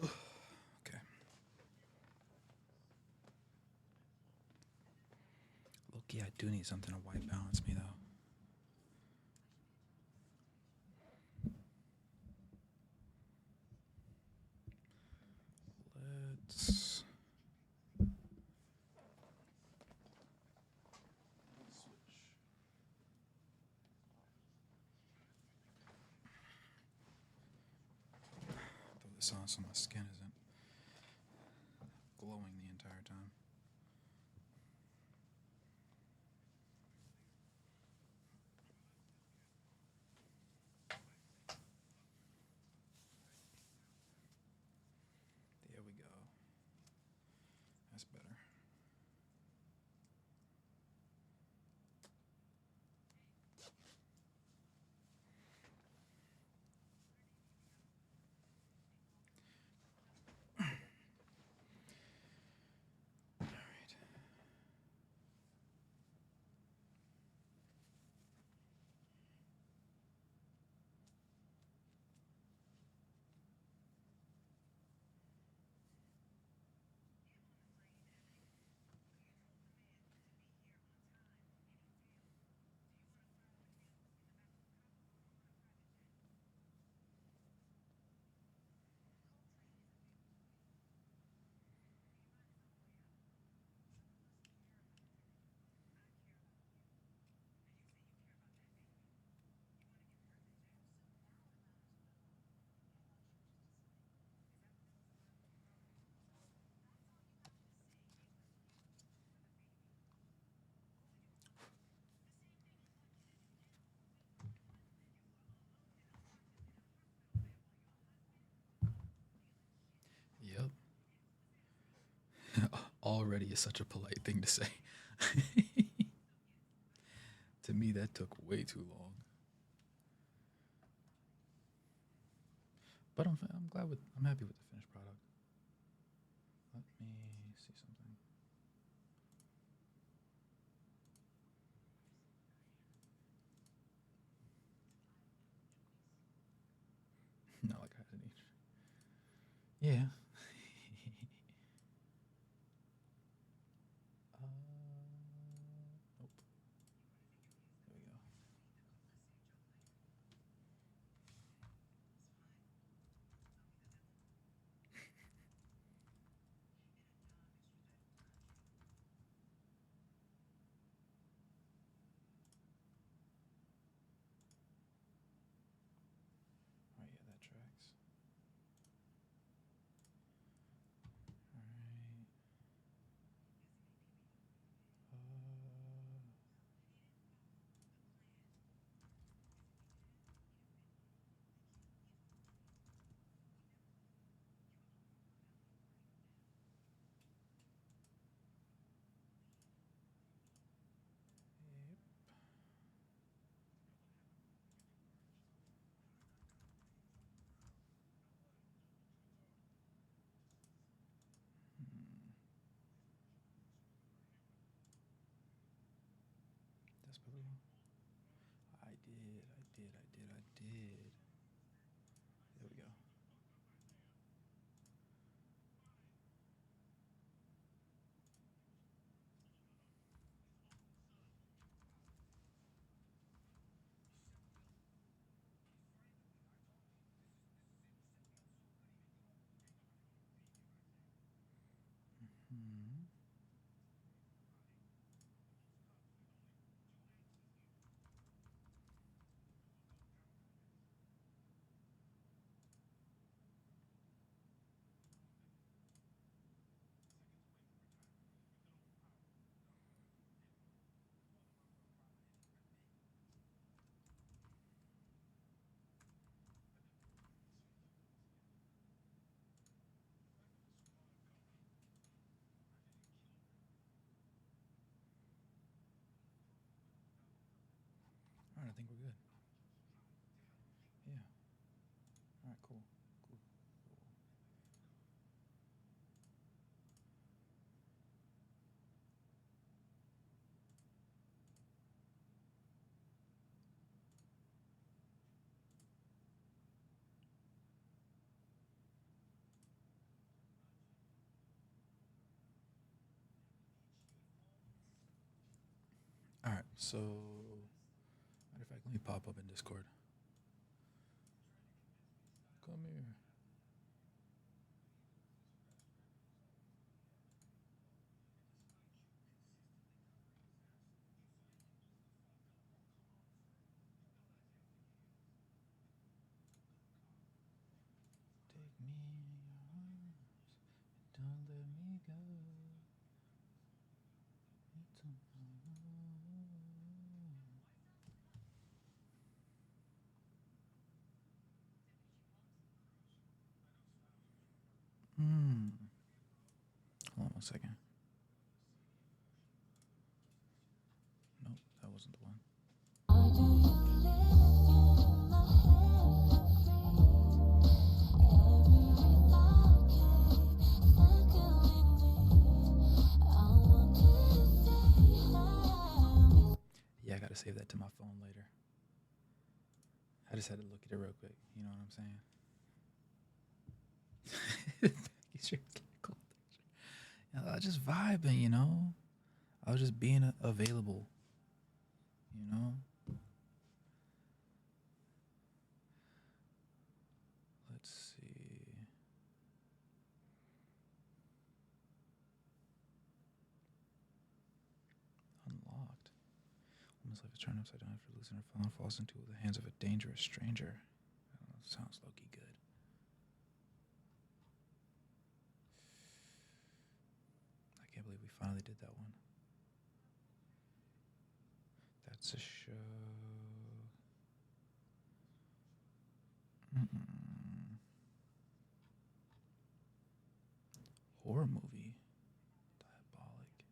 Okay. Loki, I do need something to white balance me though. Let's switch. Throw this on so my skin isn't glowing the entire time. There we go. That's better. All right. Yep. Already is such a polite thing to say. To me, that took way too long. But I'm happy with the finished product. Let me see something. Not like I had an each. Yeah. Nope. There we go. Oh yeah, that tracks. All right. Yep. That's better. I did. There we go. Hmm. All right, I think we're good. Yeah. All right, cool. Cool. All right, so matter of fact, let me pop up in Discord. Come here. Take me in your arms, don't let me go. Hmm. Hold on 1 second. Nope, that wasn't the one. Yeah, I gotta save that to my phone later. I just had to look at it real quick. You know what I'm saying? I was just vibing, you know. I was just being available, you know. Let's see. Unlocked. Woman's life is turned upside down after losing her phone, falls into the hands of a dangerous stranger. Oh, sounds low-key good. I can't believe we finally did that one. That's a show. Horror movie. Diabolic.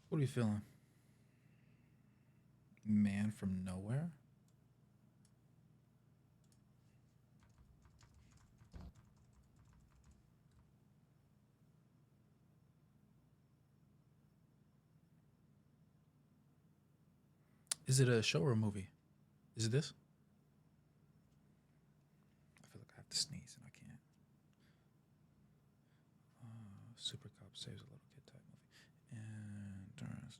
What are you feeling? Man from Nowhere? Is it a show or a movie? Is it this? I feel like I have to sneeze and I can't. Super Cop saves a little kid type movie. Interesting.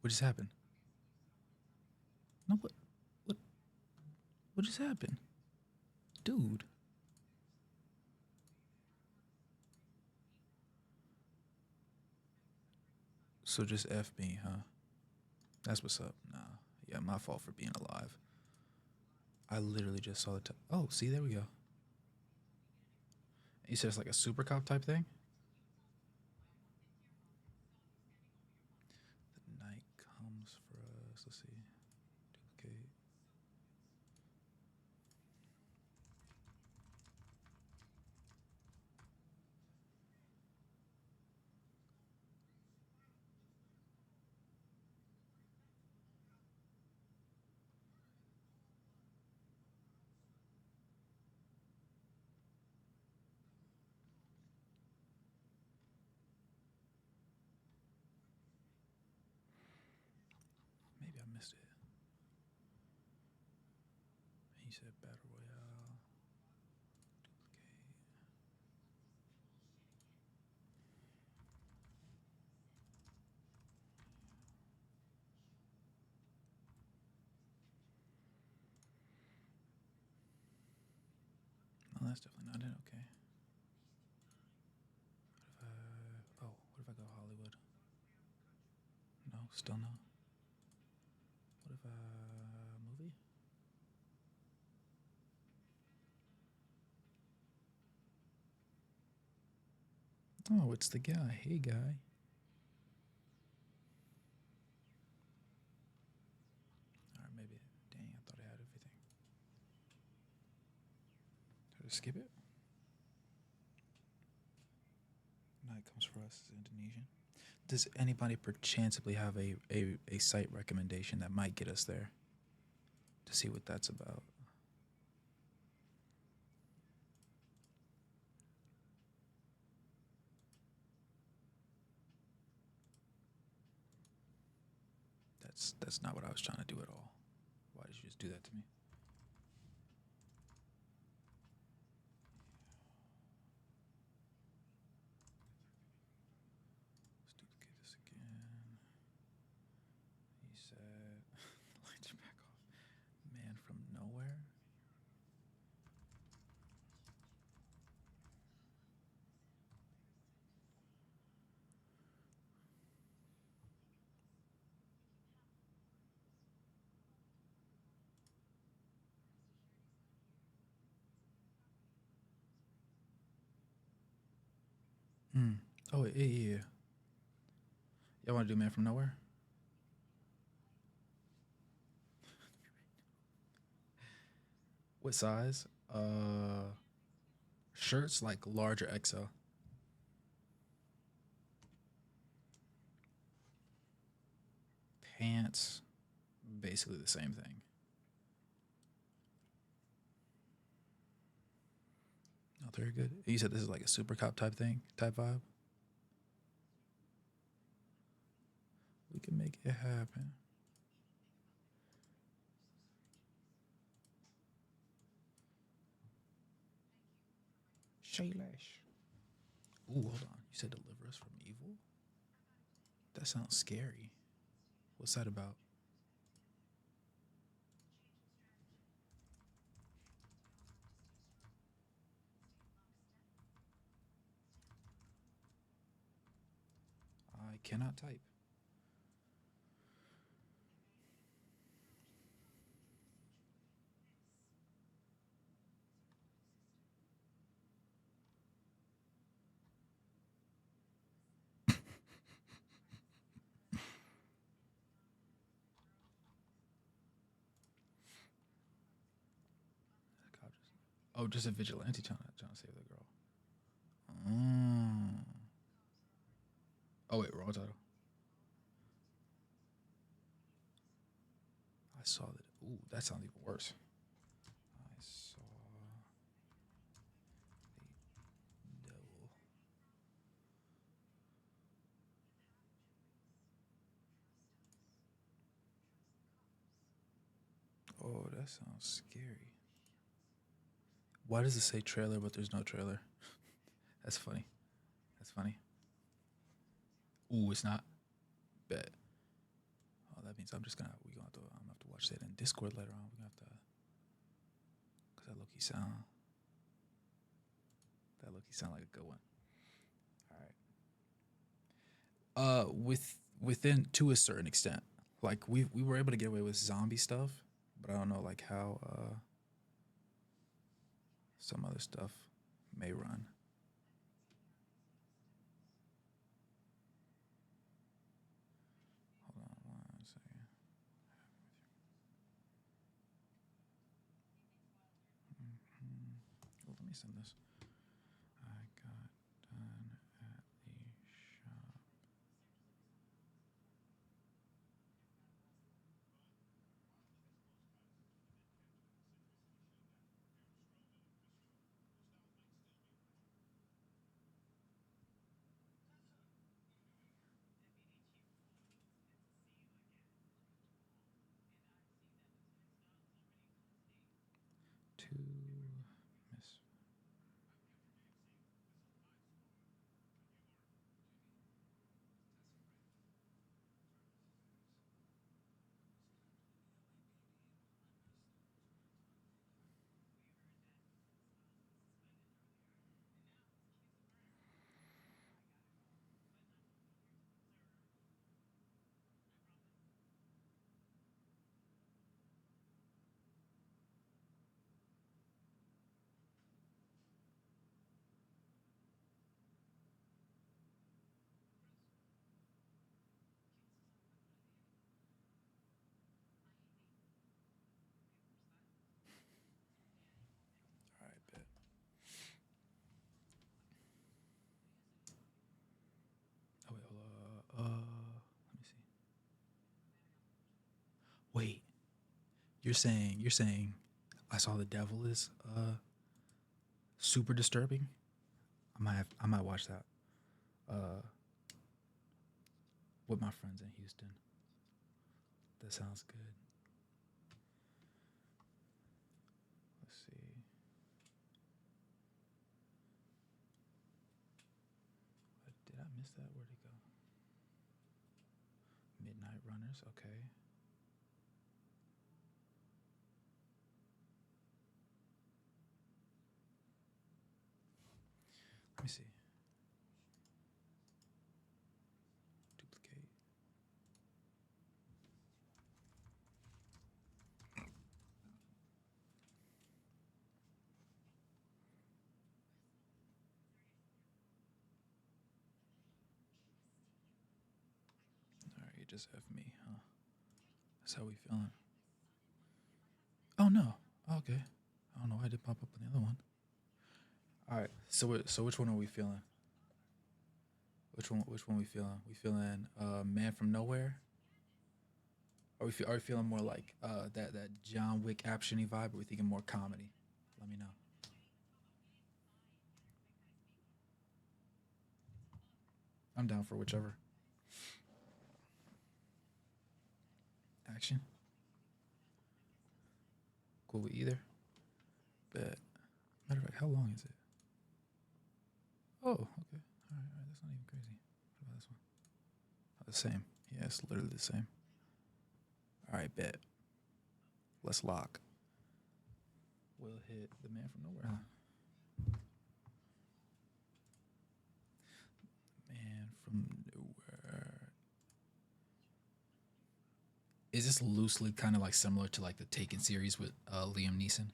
What just happened? No, what, what just happened? Dude. So just F me, huh? That's what's up. Nah. Yeah, my fault for being alive. I literally just saw the oh, see, there we go. You said it's like a super cop type thing? The night comes for us. Let's see. Duplicate. Maybe I missed it. He said Battle Royale. Duplicate. No, that's definitely not it. Okay. What if I go Hollywood? No, still no. What if movie? Oh, it's the guy. Hey, guy. Or maybe. Dang, I thought I had everything. Did I skip it? Night Comes for Us is Indonesian. Does anybody perchancebly have a site recommendation that might get us there to see what that's about? That's not what I was trying to do at all. Why did you just do that to me? Let's get this again. He said, lights are back off. Man from nowhere? Hmm. Oh, yeah, yeah, yeah. Y'all want to do Man from Nowhere? What size? Shirts like large or XL. Pants, basically the same thing. Oh, very good. You said this is like a super cop type thing, type vibe. We can make it happen. Shaylash. Ooh, hold on. You said deliver us from evil? That sounds scary. What's that about? I cannot type. Oh, just a vigilante trying to save the girl. Mm. Oh wait, wrong title. I saw that. Ooh, that sounds even worse. I saw the devil. Oh, that sounds scary. Why does it say trailer but there's no trailer? That's funny. That's funny. Ooh, it's not. Bet. Oh, that means we gonna have to I'm gonna have to watch that in Discord later on. We're gonna have to cause that Loki sound like a good one. All right. Within to a certain extent, like we were able to get away with zombie stuff, but I don't know like how some other stuff may run. Hold on one second. Mhm. Oh, let me send this. I got done at the shop. To Miss. You're saying I Saw the Devil is super disturbing. I might watch that uh with my friends in Houston. That sounds good. Let's see. Did I miss that? Where'd it go? Midnight Runners. Okay. Let me see. Duplicate. All right, you just F me, huh? That's how we feeling. Oh no. Okay. I don't know why it did pop up on the other one. All right. So which one are we feeling? Which one we feeling? We feeling Man from Nowhere? Are we feeling more like that John Wick actiony vibe, or are we thinking more comedy? Let me know. I'm down for whichever. Action. Cool with either. Bet. Matter of fact, how long is it? Oh, okay. All right, all right. That's not even crazy. What about this one? Oh, the same. Yeah, it's literally the same. All right, bet. Let's lock. We'll hit the Man from Nowhere. Man from Nowhere. Is this loosely kind of like similar to like the Taken series with Liam Neeson?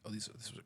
Oh, this was a credit